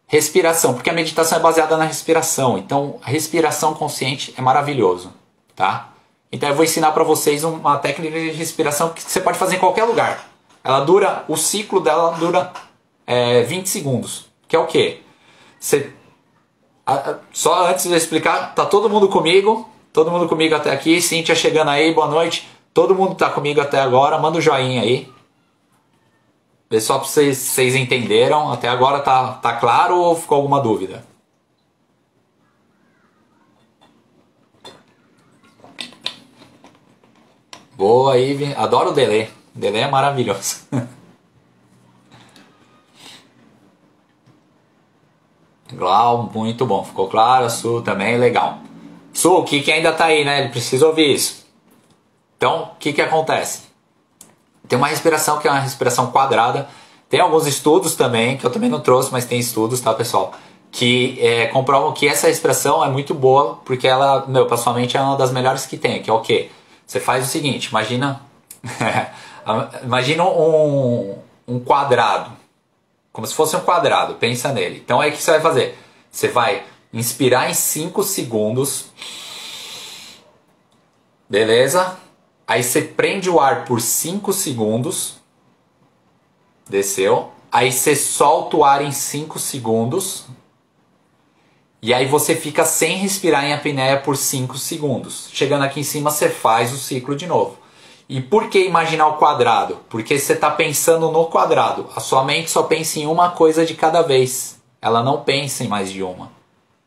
Respiração, porque a meditação é baseada na respiração. Então, a respiração consciente é maravilhoso, tá? Então, eu vou ensinar para vocês uma técnica de respiração que você pode fazer em qualquer lugar. O ciclo dela dura 20 segundos. Que é o quê? Só antes de eu explicar, tá todo mundo comigo? Todo mundo comigo até aqui? Cíntia chegando aí, boa noite. Todo mundo tá comigo até agora? Manda um joinha aí. Vê só para vocês entenderam. Até agora tá claro ou ficou alguma dúvida? Boa, Ive. Adoro o Delê. O Delê é maravilhoso. Glau, muito bom. Ficou claro. Su também, legal. Su, o que ainda tá aí, né? Ele precisa ouvir isso. Então, o que acontece? Tem uma respiração que é uma respiração quadrada. Tem alguns estudos também, que eu também não trouxe, mas tem estudos, tá, pessoal? Que comprovam que essa respiração é muito boa, porque ela, pra sua mente, é uma das melhores que tem. Que é o quê? Você faz o seguinte, imagina um quadrado. Como se fosse um quadrado, pensa nele. Então aí o que você vai fazer? Você vai inspirar em 5 segundos. Beleza? Aí você prende o ar por 5 segundos. Desceu. Aí você solta o ar em 5 segundos. E aí você fica sem respirar em apneia por 5 segundos. Chegando aqui em cima, você faz o ciclo de novo. E por que imaginar o quadrado? Porque você está pensando no quadrado. A sua mente só pensa em uma coisa de cada vez. Ela não pensa em mais de uma.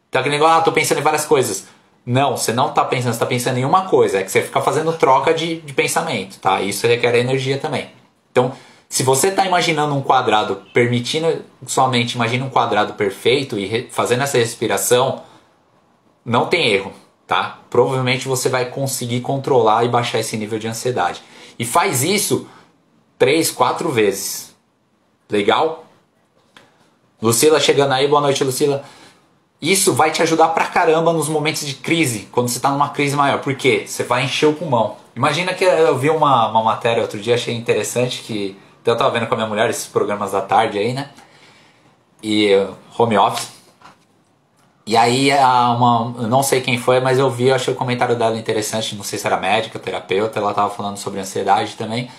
Então aquele negócio, estou pensando em várias coisas. Não, você não está pensando, você está pensando em uma coisa. É que você fica fazendo troca de pensamento, tá? Isso requer energia também. Então, se você está imaginando um quadrado, permitindo que sua mente imagine um quadrado perfeito e fazendo essa respiração, não tem erro, tá? Provavelmente você vai conseguir controlar e baixar esse nível de ansiedade. E faz isso 3, 4 vezes. Legal? Lucila chegando aí, boa noite, Lucila. Isso vai te ajudar pra caramba nos momentos de crise, quando você está numa crise maior. Por quê? Você vai encher o pulmão. Imagina que eu vi uma matéria outro dia, achei interessante, que eu estava vendo com a minha mulher esses programas da tarde aí, né? E home office. E aí, eu não sei quem foi, mas eu achei o comentário dela interessante, não sei se era médica, terapeuta, ela estava falando sobre ansiedade também.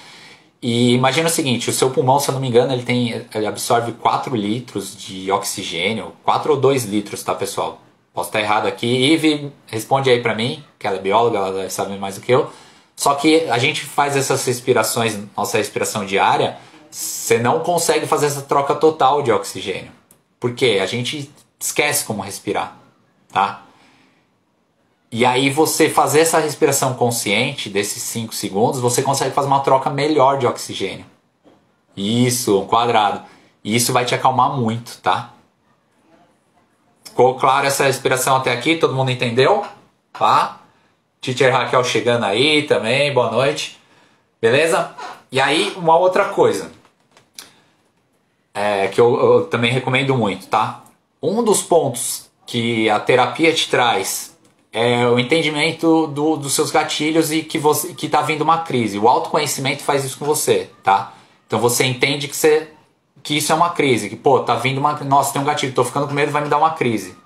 E imagina o seguinte, o seu pulmão, se eu não me engano, ele absorve 4 litros de oxigênio, 4 ou 2 litros, tá, pessoal? Posso estar errado aqui. Ive, responde aí pra mim, que ela é bióloga, ela deve saber mais do que eu. Só que a gente faz essas respirações, nossa respiração diária, você não consegue fazer essa troca total de oxigênio. Por quê? A gente esquece como respirar, tá? E aí você fazer essa respiração consciente desses 5 segundos, você consegue fazer uma troca melhor de oxigênio. Isso, um quadrado. E isso vai te acalmar muito, tá? Ficou claro essa respiração até aqui? Todo mundo entendeu? Tá? Teacher Raquel chegando aí também, boa noite. Beleza? E aí, uma outra coisa. Que eu também recomendo muito, tá? Um dos pontos que a terapia te traz é o entendimento dos seus gatilhos e que tá vindo uma crise. O autoconhecimento faz isso com você, tá? Então você entende que você que isso é uma crise, que pô, tá vindo uma, nossa, tem um gatilho, tô ficando com medo, vai me dar uma crise.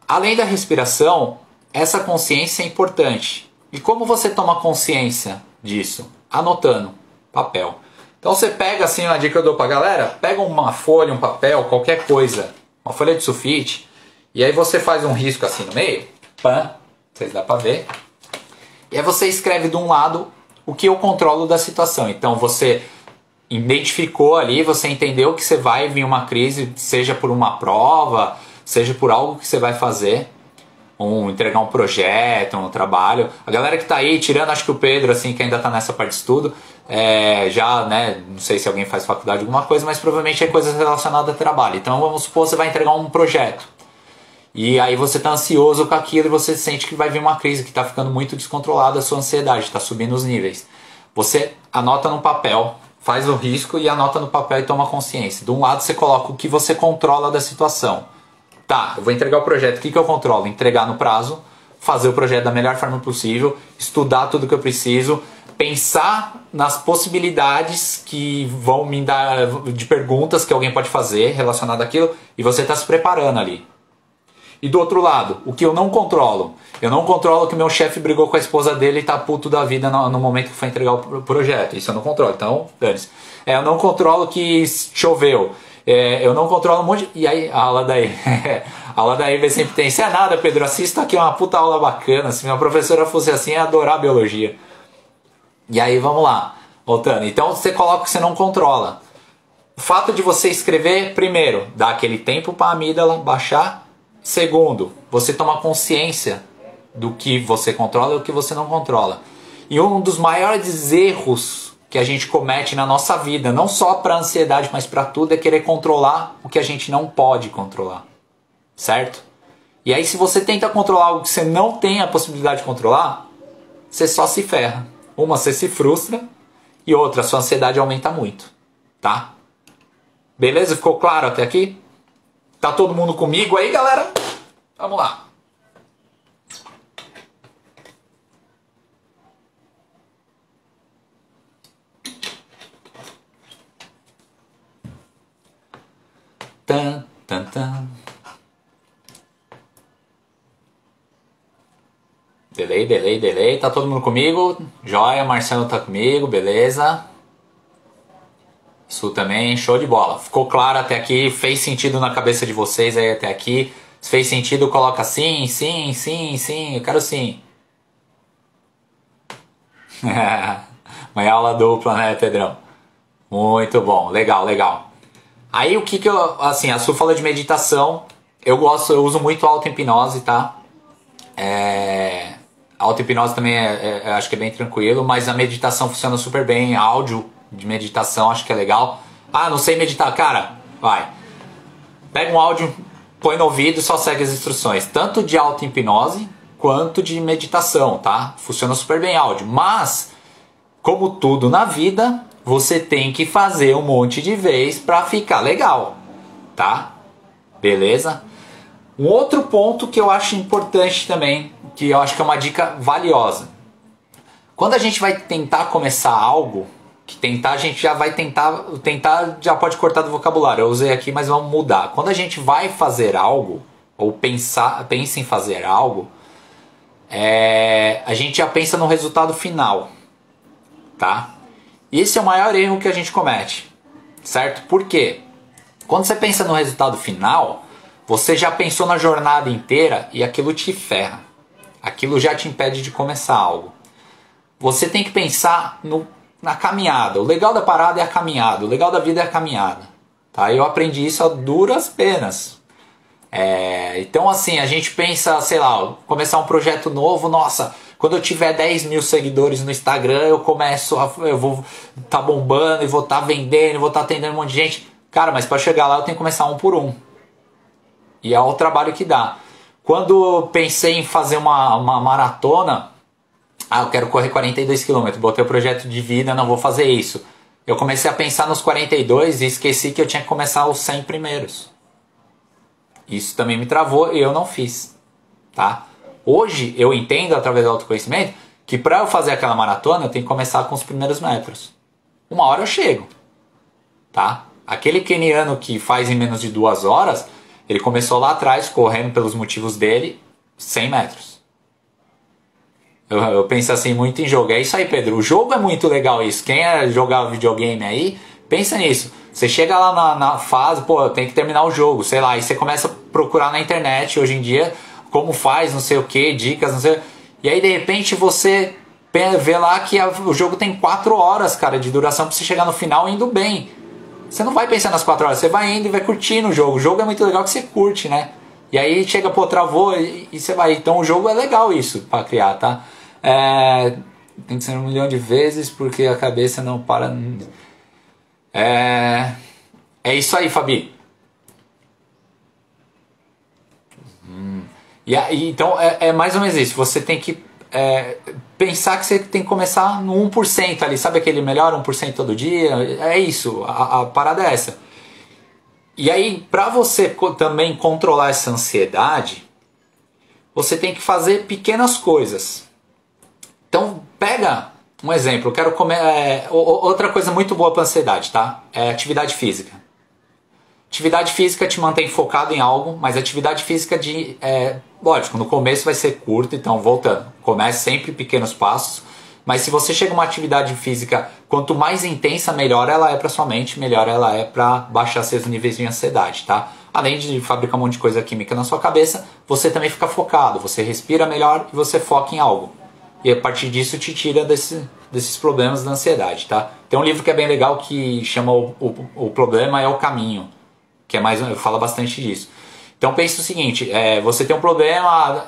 Além da respiração, essa consciência é importante. E como você toma consciência disso? Anotando, papel. Então você pega assim, uma dica que eu dou pra galera, pega uma folha, um papel, qualquer coisa, uma folha de sulfite, e aí você faz um risco assim no meio, pã, vocês dá pra ver, e aí você escreve de um lado o que eu controlo da situação. Então você identificou ali, você entendeu que você vai vir uma crise, seja por uma prova, seja por algo que você vai fazer, entregar um projeto, um trabalho. A galera que tá aí, tirando acho que o Pedro, assim, que ainda tá nessa parte de estudo, já, né, não sei se alguém faz faculdade alguma coisa, mas provavelmente é coisas relacionadas a trabalho. Então vamos supor que você vai entregar um projeto. E aí você tá ansioso com aquilo e você sente que vai vir uma crise, que tá ficando muito descontrolada a sua ansiedade, tá subindo os níveis. Você anota no papel, faz o risco e anota no papel e toma consciência. De um lado você coloca o que você controla da situação. Tá, eu vou entregar o projeto, o que eu controlo? Entregar no prazo, fazer o projeto da melhor forma possível, estudar tudo que eu preciso, pensar nas possibilidades que vão me dar, de perguntas que alguém pode fazer relacionado àquilo, e você está se preparando ali. E do outro lado, o que eu não controlo? Eu não controlo que meu chefe brigou com a esposa dele e tá puto da vida no momento que foi entregar o projeto. Isso eu não controlo, então dane-se. Eu não controlo que choveu. Eu não controlo um monte de... E aí, a aula daí? A aula daí vai sempre tem. Isso é nada, Pedro, assista aqui uma puta aula bacana. Se minha professora fosse assim, ia adorar biologia. E aí, vamos lá. Voltando. Então, você coloca o que você não controla. O fato de você escrever, primeiro, dá aquele tempo para a amígdala baixar. Segundo, você toma consciência do que você controla e o que você não controla. E um dos maiores erros que a gente comete na nossa vida, não só para ansiedade, mas para tudo, é querer controlar o que a gente não pode controlar. Certo? E aí, se você tenta controlar algo que você não tem a possibilidade de controlar, você só se ferra. Uma, você se frustra, e outra, a sua ansiedade aumenta muito. Tá? Beleza? Ficou claro até aqui? Tá todo mundo comigo aí, galera? Vamos lá. Tan, tan, tan. Delay. Tá todo mundo comigo? Joia, Marcelo tá comigo, beleza. Su também, show de bola. Ficou claro até aqui? Fez sentido na cabeça de vocês aí até aqui? Se fez sentido, coloca sim, eu quero sim. Uma aula dupla, né, Pedrão? Muito bom, legal. Aí o que eu, assim, a Su falou de meditação, eu uso muito auto-hipnose, tá? A auto-hipnose também acho que é bem tranquilo, mas a meditação funciona super bem, áudio de meditação, acho que é legal. Ah, não sei meditar, cara, vai. Pega um áudio, põe no ouvido e só segue as instruções, tanto de auto-hipnose quanto de meditação, tá? Funciona super bem áudio, mas, como tudo na vida, você tem que fazer um monte de vez pra ficar legal, tá? Beleza? Um outro ponto que eu acho importante também, que eu acho que é uma dica valiosa. Quando a gente vai tentar começar algo, que tentar a gente já vai tentar já pode cortar do vocabulário, eu usei aqui, mas vamos mudar. Quando a gente vai fazer algo, ou pensa em fazer algo, a gente já pensa no resultado final, tá? Esse é o maior erro que a gente comete, certo? Por quê? Quando você pensa no resultado final, você já pensou na jornada inteira e aquilo te ferra. Aquilo já te impede de começar algo. Você tem que pensar na caminhada. O legal da parada é a caminhada. O legal da vida é a caminhada. Tá? Eu aprendi isso a duras penas. Então assim, a gente pensa, sei lá, começar um projeto novo, nossa, quando eu tiver 10 mil seguidores no Instagram, eu vou tá bombando e vou estar vendendo, vou estar atendendo um monte de gente. Cara, mas para chegar lá eu tenho que começar um por um. E é o trabalho que dá. Quando eu pensei em fazer uma maratona, eu quero correr 42 km, botei o projeto de vida, não vou fazer isso. Eu comecei a pensar nos 42 e esqueci que eu tinha que começar os 100 primeiros. Isso também me travou e eu não fiz. Tá? Hoje eu entendo, através do autoconhecimento, que para eu fazer aquela maratona eu tenho que começar com os primeiros metros. Uma hora eu chego. Tá? Aquele keniano que faz em menos de 2 horas, ele começou lá atrás, correndo pelos motivos dele, 100 metros. Eu penso assim muito em jogo. É isso aí, Pedro. O jogo é muito legal isso. Quem é jogar videogame aí, pensa nisso. Você chega lá na fase, pô, tem que terminar o jogo, sei lá. E você começa a procurar na internet hoje em dia como faz, não sei o que, dicas, não sei. E aí de repente você vê lá que o jogo tem 4 horas, cara, de duração pra você chegar no final indo bem. Você não vai pensar nas 4 horas, você vai indo e vai curtindo o jogo. O jogo é muito legal que você curte, né? E aí chega, pô, travou e você vai. Então o jogo é legal isso pra criar, tá? Tem que ser 1 milhão de vezes porque a cabeça não para. É isso aí, Fabi. E aí, então é mais ou menos isso. Você tem que pensar que você tem que começar no 1% ali. Sabe aquele melhor 1% todo dia? É isso, a parada é essa. E aí, para você também controlar essa ansiedade, você tem que fazer pequenas coisas. Então, pega um exemplo. Eu quero comer. Outra coisa muito boa para ansiedade, tá? É atividade física. Atividade física te mantém focado em algo, mas atividade física lógico, no começo vai ser curto, então voltando. Comece sempre pequenos passos. Mas se você chega a uma atividade física, quanto mais intensa, melhor ela é para sua mente, melhor ela é para baixar seus níveis de ansiedade, tá? Além de fabricar um monte de coisa química na sua cabeça, você também fica focado, você respira melhor e você foca em algo. E a partir disso te tira desses problemas da ansiedade, tá? Tem um livro que é bem legal que chama O Problema é o Caminho, que fala bastante disso. Então pense o seguinte, você tem um problema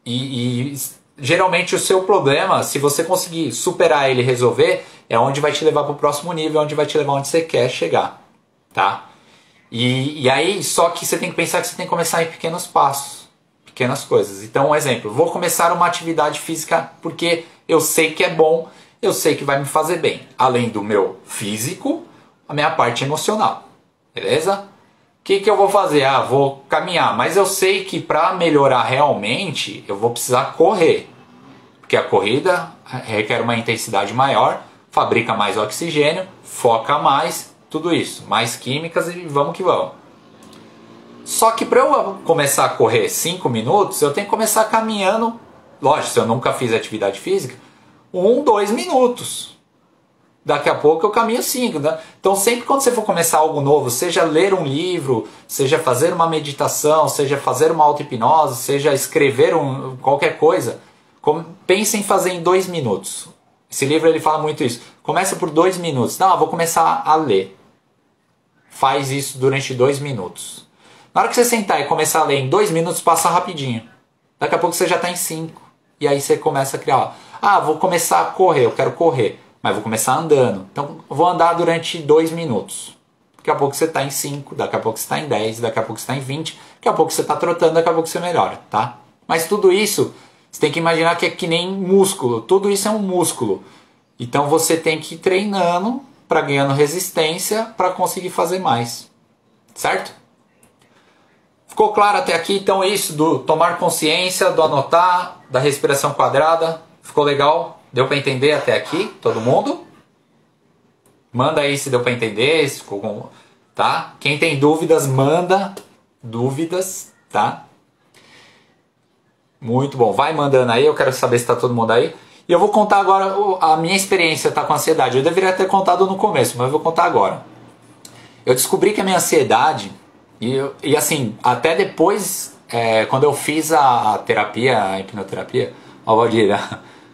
e geralmente o seu problema, se você conseguir superar ele e resolver, é onde vai te levar para o próximo nível, onde vai te levar onde você quer chegar, tá? E aí, só que você tem que pensar que você tem que começar em pequenos passos, pequenas coisas. Então, um exemplo, vou começar uma atividade física porque eu sei que é bom, eu sei que vai me fazer bem. Além do meu físico, a minha parte emocional, beleza? O que eu vou fazer? Vou caminhar, mas eu sei que para melhorar realmente, eu vou precisar correr. Porque a corrida requer uma intensidade maior, fabrica mais oxigênio, foca mais, tudo isso. Mais químicas e vamos que vamos. Só que para eu começar a correr 5 minutos, eu tenho que começar caminhando, lógico, se eu nunca fiz atividade física, 2 minutos. Daqui a pouco eu caminho 5, né? Então sempre quando você for começar algo novo, seja ler um livro, seja fazer uma meditação, seja fazer uma auto-hipnose, seja escrever qualquer coisa, pense em fazer em 2 minutos. Esse livro ele fala muito isso. Começa por 2 minutos. Não, eu vou começar a ler. Faz isso durante 2 minutos. Na hora que você sentar e começar a ler em 2 minutos, passa rapidinho. Daqui a pouco você já está em 5. E aí você começa a criar. Vou começar a correr, eu quero correr. Mas vou começar andando. Então, eu vou andar durante 2 minutos. Daqui a pouco você está em 5, daqui a pouco você está em 10, daqui a pouco você está em 20, daqui a pouco você está trotando, daqui a pouco você melhora, tá? Mas tudo isso, você tem que imaginar que é que nem músculo. Tudo isso é um músculo. Então, você tem que ir treinando para ganhando resistência para conseguir fazer mais. Certo? Ficou claro até aqui? Então, isso do tomar consciência, do anotar, da respiração quadrada. Ficou legal? Deu para entender até aqui? Todo mundo? Manda aí se deu para entender, se ficou, tá? Quem tem dúvidas, manda dúvidas, tá? Muito bom. Vai mandando aí, eu quero saber se está todo mundo aí. E eu vou contar agora a minha experiência, tá, com ansiedade. Eu deveria ter contado no começo, mas eu vou contar agora. Eu descobri que a minha ansiedade, e assim, até depois, quando eu fiz a terapia, a hipnoterapia, Valdir,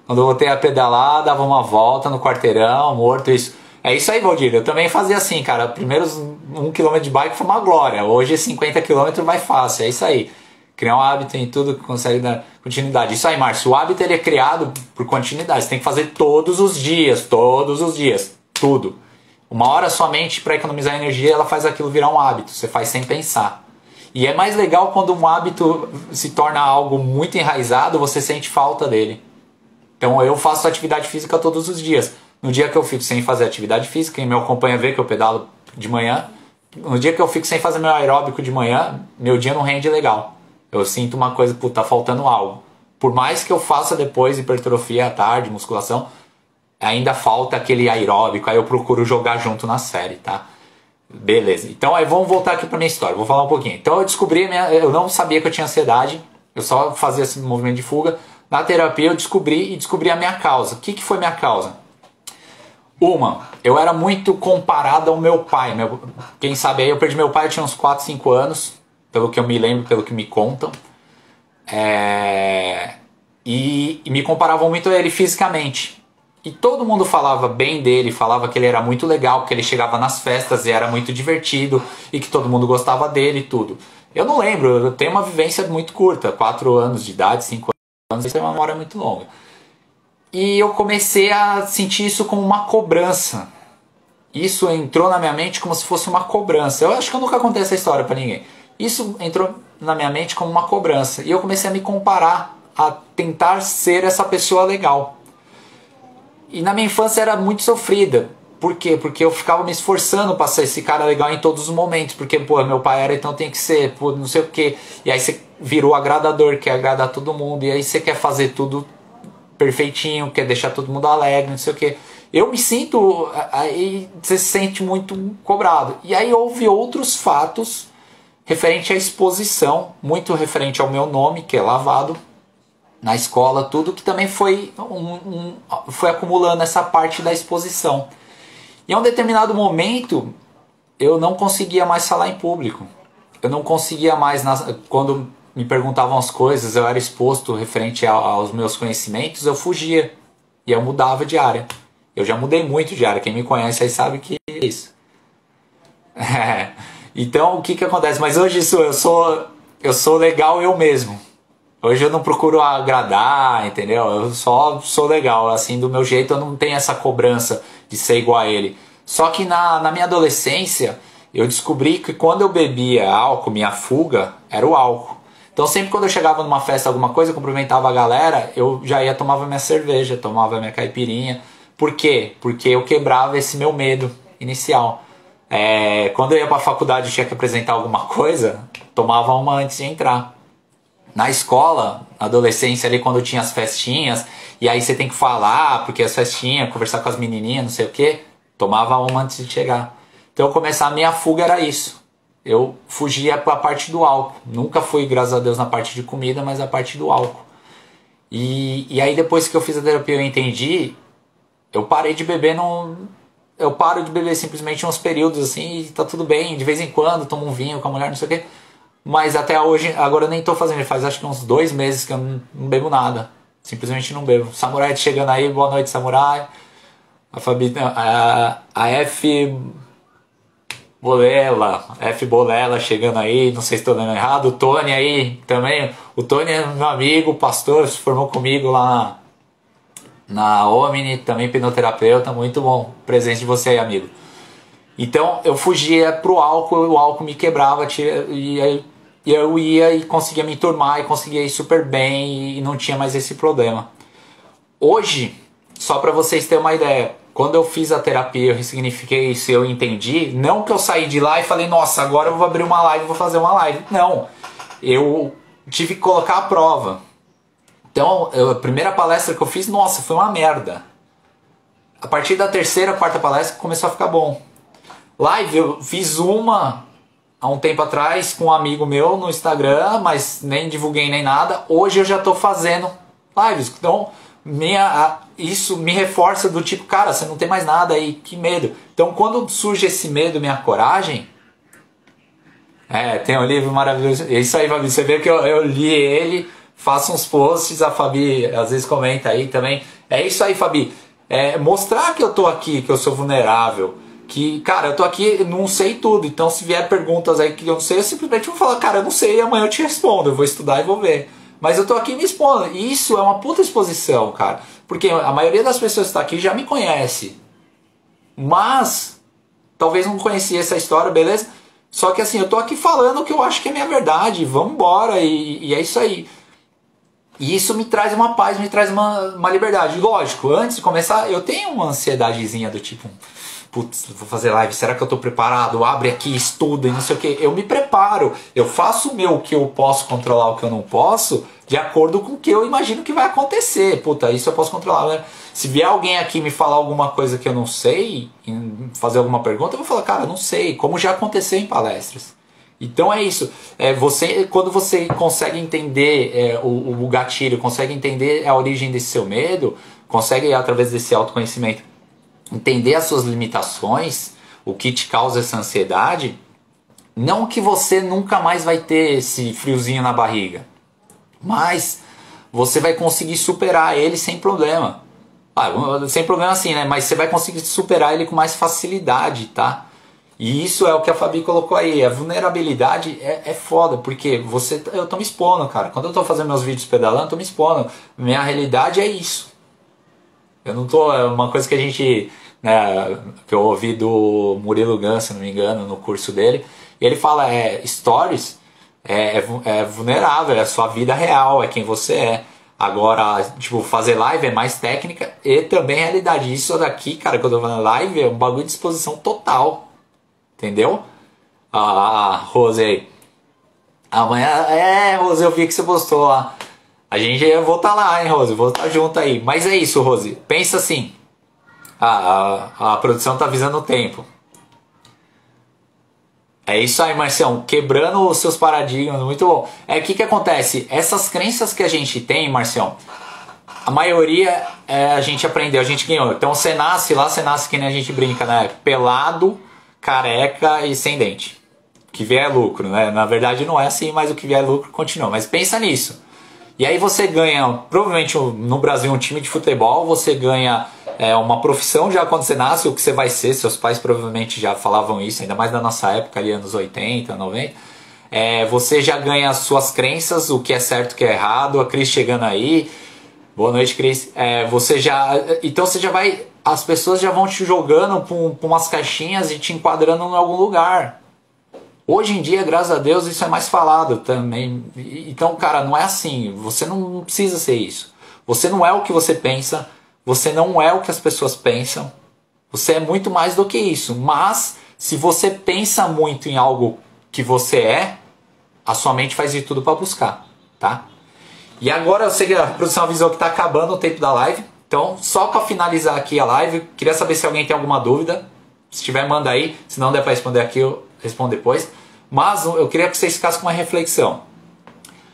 quando eu voltei a pedalar, dava uma volta no quarteirão, morto, isso. É isso aí, Valdir. Eu também fazia assim, cara. Primeiros 1 km de bike foi uma glória. Hoje 50 km vai fácil. É isso aí. Criar um hábito em tudo que consegue dar continuidade. Isso aí, Márcio. O hábito ele é criado por continuidade. Você tem que fazer todos os dias. Tudo. 1 hora somente para economizar energia, ela faz aquilo virar um hábito. Você faz sem pensar. E é mais legal quando um hábito se torna algo muito enraizado, você sente falta dele. Então eu faço atividade física todos os dias. No dia que eu fico sem fazer atividade física, quem me acompanha vê que eu pedalo de manhã, no dia que eu fico sem fazer meu aeróbico de manhã, meu dia não rende legal. Eu sinto uma coisa, tá faltando algo. Por mais que eu faça depois hipertrofia à tarde, musculação, ainda falta aquele aeróbico, aí eu procuro jogar junto na série, tá? Beleza, então aí vamos voltar aqui pra minha história, vou falar um pouquinho. Então eu descobri, eu não sabia que eu tinha ansiedade, eu só fazia esse movimento de fuga. Na terapia eu descobri a minha causa. O que foi minha causa? Eu era muito comparado ao meu pai. Quem sabe aí, eu perdi meu pai, eu tinha uns 4, 5 anos, pelo que eu me lembro, pelo que me contam. E me comparavam muito a ele fisicamente. E todo mundo falava bem dele, falava que ele era muito legal, que ele chegava nas festas e era muito divertido, e que todo mundo gostava dele e tudo. Eu não lembro, eu tenho uma vivência muito curta, 4 anos de idade, 5 anos, isso é uma memória muito longa. E eu comecei a sentir isso como uma cobrança. Isso entrou na minha mente como se fosse uma cobrança. Eu acho que eu nunca contei essa história pra ninguém. Isso entrou na minha mente como uma cobrança. E eu comecei a me comparar, a tentar ser essa pessoa legal. E na minha infância era muito sofrida. Por quê? Porque eu ficava me esforçando pra ser esse cara legal em todos os momentos. Porque, pô, meu pai era, então tem que ser, pô, não sei o quê. E aí você virou agradador, quer agradar todo mundo. E aí você quer fazer tudo perfeitinho, quer deixar todo mundo alegre, não sei o que. Eu me sinto, aí você se sente muito cobrado. E aí houve outros fatos referente à exposição, muito referente ao meu nome, que é Lavado, na escola, tudo, que também foi acumulando essa parte da exposição. E a um determinado momento, eu não conseguia mais falar em público. Eu não conseguia mais, quando me perguntavam as coisas, eu era exposto referente aos meus conhecimentos, eu fugia e eu mudava de área. Eu já mudei muito de área, quem me conhece aí sabe que é isso. Então o que acontece? Mas hoje eu sou legal eu mesmo. Hoje eu não procuro agradar, entendeu? Eu só sou legal, assim, do meu jeito, eu não tenho essa cobrança de ser igual a ele. Só que na minha adolescência, eu descobri que quando eu bebia álcool, minha fuga era o álcool. Então sempre quando eu chegava numa festa, alguma coisa, eu cumprimentava a galera, eu já ia, tomava minha cerveja, tomava minha caipirinha. Por quê? Porque eu quebrava esse meu medo inicial. Quando eu ia pra faculdade e tinha que apresentar alguma coisa, tomava uma antes de entrar. Na escola, na adolescência ali, quando tinha as festinhas, e aí você tem que falar, porque as festinhas, conversar com as menininhas, não sei o que, tomava uma antes de chegar. Então começar a minha fuga era isso. Eu fugia para a parte do álcool. Nunca fui, graças a Deus, na parte de comida, mas a parte do álcool. E aí depois que eu fiz a terapia eu entendi, eu parei de beber eu paro de beber simplesmente uns períodos assim e tá tudo bem. De vez em quando tomo um vinho com a mulher, não sei o quê. Mas até hoje, agora eu nem tô fazendo, faz acho que uns 2 meses que eu não bebo nada. Simplesmente não bebo. Samurai chegando aí, boa noite, Samurai. A Fabi, a F Bolela chegando aí, não sei se estou lendo errado. O Tony aí também. O Tony é meu amigo, pastor, se formou comigo lá na Omni, também hipnoterapeuta, muito bom. Presente de você aí, amigo. Então eu fugia pro álcool, o álcool me quebrava, e aí eu ia e conseguia me enturmar e conseguia ir super bem e não tinha mais esse problema. Hoje, só para vocês terem uma ideia, quando eu fiz a terapia, eu ressignifiquei isso, eu entendi, não que eu saí de lá e falei, nossa, agora eu vou abrir uma live, vou fazer uma live. Não, eu tive que colocar a prova. Então, a primeira palestra que eu fiz, nossa, foi uma merda. A partir da terceira, quarta palestra, começou a ficar bom. Live, eu fiz uma há um tempo atrás com um amigo meu no Instagram, mas nem divulguei nem nada. Hoje eu já estou fazendo lives. Então, isso me reforça do tipo, cara, você não tem mais nada aí, que medo. Então, quando surge esse medo, minha coragem... tem um livro maravilhoso. É isso aí, Fabi, você vê que eu li ele, faço uns posts, a Fabi às vezes comenta aí também. É isso aí, Fabi. Mostrar que eu tô aqui, que eu sou vulnerável. Que, cara, eu tô aqui, não sei tudo. Então, se vier perguntas aí que eu não sei, eu simplesmente vou falar, cara, eu não sei e amanhã eu te respondo. Eu vou estudar e vou ver. Mas eu tô aqui me expondo. E isso é uma puta exposição, cara. Porque a maioria das pessoas que está aqui já me conhece. Mas, talvez não conhecia essa história, beleza? Só que assim, eu tô aqui falando o que eu acho que é minha verdade. Vamos embora e é isso aí. E isso me traz uma paz, me traz uma liberdade. Lógico, antes de começar, eu tenho uma ansiedadezinha do tipo, putz, vou fazer live, será que eu tô preparado? Abre aqui, estuda e não sei o que. Eu me preparo, eu faço o que eu posso controlar, o que eu não posso, de acordo com o que eu imagino que vai acontecer. Puta, isso eu posso controlar, né? Se vier alguém aqui me falar alguma coisa que eu não sei, fazer alguma pergunta, eu vou falar, cara, não sei, como já aconteceu em palestras. Então é isso, quando você consegue entender o gatilho, consegue entender a origem desse seu medo, consegue através desse autoconhecimento entender as suas limitações, o que te causa essa ansiedade, não que você nunca mais vai ter esse friozinho na barriga, mas você vai conseguir superar ele sem problema. Sem problema assim, né? Mas você vai conseguir superar ele com mais facilidade, tá? E isso é o que a Fabi colocou aí. A vulnerabilidade é foda, porque eu tô me expondo, cara. Quando eu tô fazendo meus vídeos pedalando, eu tô me expondo. Minha realidade é isso. Eu não tô... É uma coisa que a gente... Né, que eu ouvi do Murilo Gun, se não me engano, no curso dele. E ele fala, stories é vulnerável, é a sua vida real, é quem você é. Agora, tipo, fazer live é mais técnica e também realidade. Isso daqui, cara, quando eu tô falando live, é um bagulho de exposição total. Entendeu? Rose aí. Amanhã, Rose, eu vi que você postou lá. Eu vou estar lá, hein, Rose? Vou estar junto aí. Mas é isso, Rose. Pensa assim. A produção tá avisando o tempo. É isso aí, Marcião. Quebrando os seus paradigmas. Muito bom. O que acontece? Essas crenças que a gente tem, Marcião, a maioria a gente aprendeu, a gente ganhou. Então você nasce que nem a gente brinca, né? Pelado, careca e sem dente. O que vier é lucro, né? Na verdade não é assim, mas o que vier é lucro continua. Mas pensa nisso. E aí você ganha, provavelmente no Brasil, um time de futebol, você ganha uma profissão já quando você nasce, o que você vai ser. Seus pais provavelmente já falavam isso, ainda mais na nossa época, ali anos 80, 90. Você já ganha as suas crenças, o que é certo, o que é errado. A Cris chegando aí. Boa noite, Cris. Então você já vai... As pessoas já vão te jogando para umas caixinhas e te enquadrando em algum lugar. Hoje em dia, graças a Deus, isso é mais falado também. Então, cara, não é assim. Você não precisa ser isso. Você não é o que você pensa. Você não é o que as pessoas pensam. Você é muito mais do que isso. Mas, se você pensa muito em algo que você é, a sua mente faz de tudo para buscar, tá? E agora eu sei que a produção avisou que está acabando o tempo da live. Então, só para finalizar aqui a live, queria saber se alguém tem alguma dúvida. Se tiver, manda aí. Se não der para responder aqui, eu respondo depois. Mas eu queria que vocês ficassem com uma reflexão.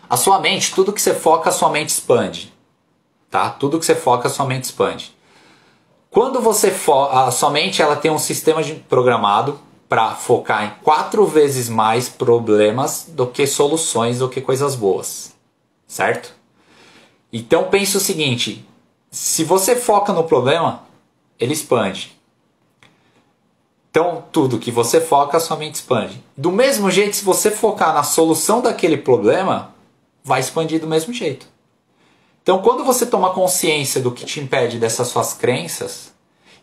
A sua mente, tudo que você foca, a sua mente expande. Tá? Tudo que você foca, a sua mente expande. Quando você a sua mente ela tem um sistema programado para focar em 4 vezes mais problemas do que soluções, do que coisas boas. Certo? Então pense o seguinte... Se você foca no problema, ele expande. Então, tudo que você foca, a sua mente expande. Do mesmo jeito, se você focar na solução daquele problema, vai expandir do mesmo jeito. Então, quando você toma consciência do que te impede dessas suas crenças,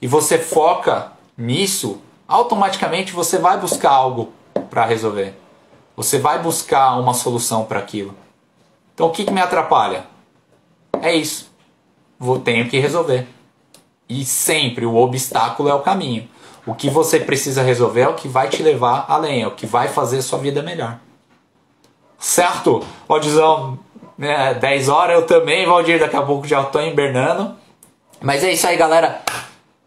e você foca nisso, automaticamente você vai buscar algo para resolver. Você vai buscar uma solução para aquilo. Então, o que me atrapalha? É isso. Tenho que resolver. E sempre o obstáculo é o caminho. O que você precisa resolver é o que vai te levar além, é o que vai fazer a sua vida melhor. Certo? Valdizão, 10 horas, eu também, Valdir, daqui a pouco já estou hibernando. Mas é isso aí, galera.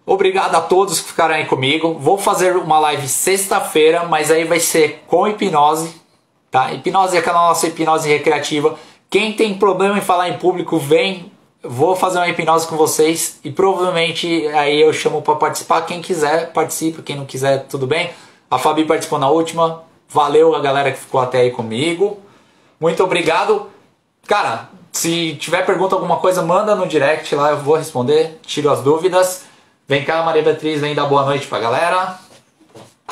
Obrigado a todos que ficaram aí comigo. Vou fazer uma live sexta-feira, mas aí vai ser com hipnose. Tá? Hipnose é aquela nossa hipnose recreativa. Quem tem problema em falar em público, vem. Vou fazer uma hipnose com vocês e provavelmente aí eu chamo para participar. Quem quiser participa, quem não quiser tudo bem. A Fabi participou na última. Valeu a galera que ficou até aí comigo. Muito obrigado. Cara, se tiver pergunta alguma coisa, manda no direct lá, eu vou responder, tiro as dúvidas. Vem cá, Maria Beatriz, vem dar boa noite pra galera.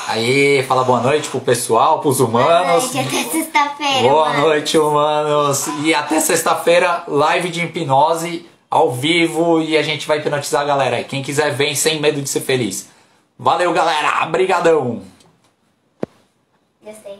Aí, fala boa noite pro pessoal, pros humanos. Boa noite, até sexta-feira. Boa noite, humanos. E até sexta-feira, live de hipnose, ao vivo, e a gente vai hipnotizar a galera aí. Quem quiser, vem sem medo de ser feliz. Valeu, galera. Brigadão. Gostei.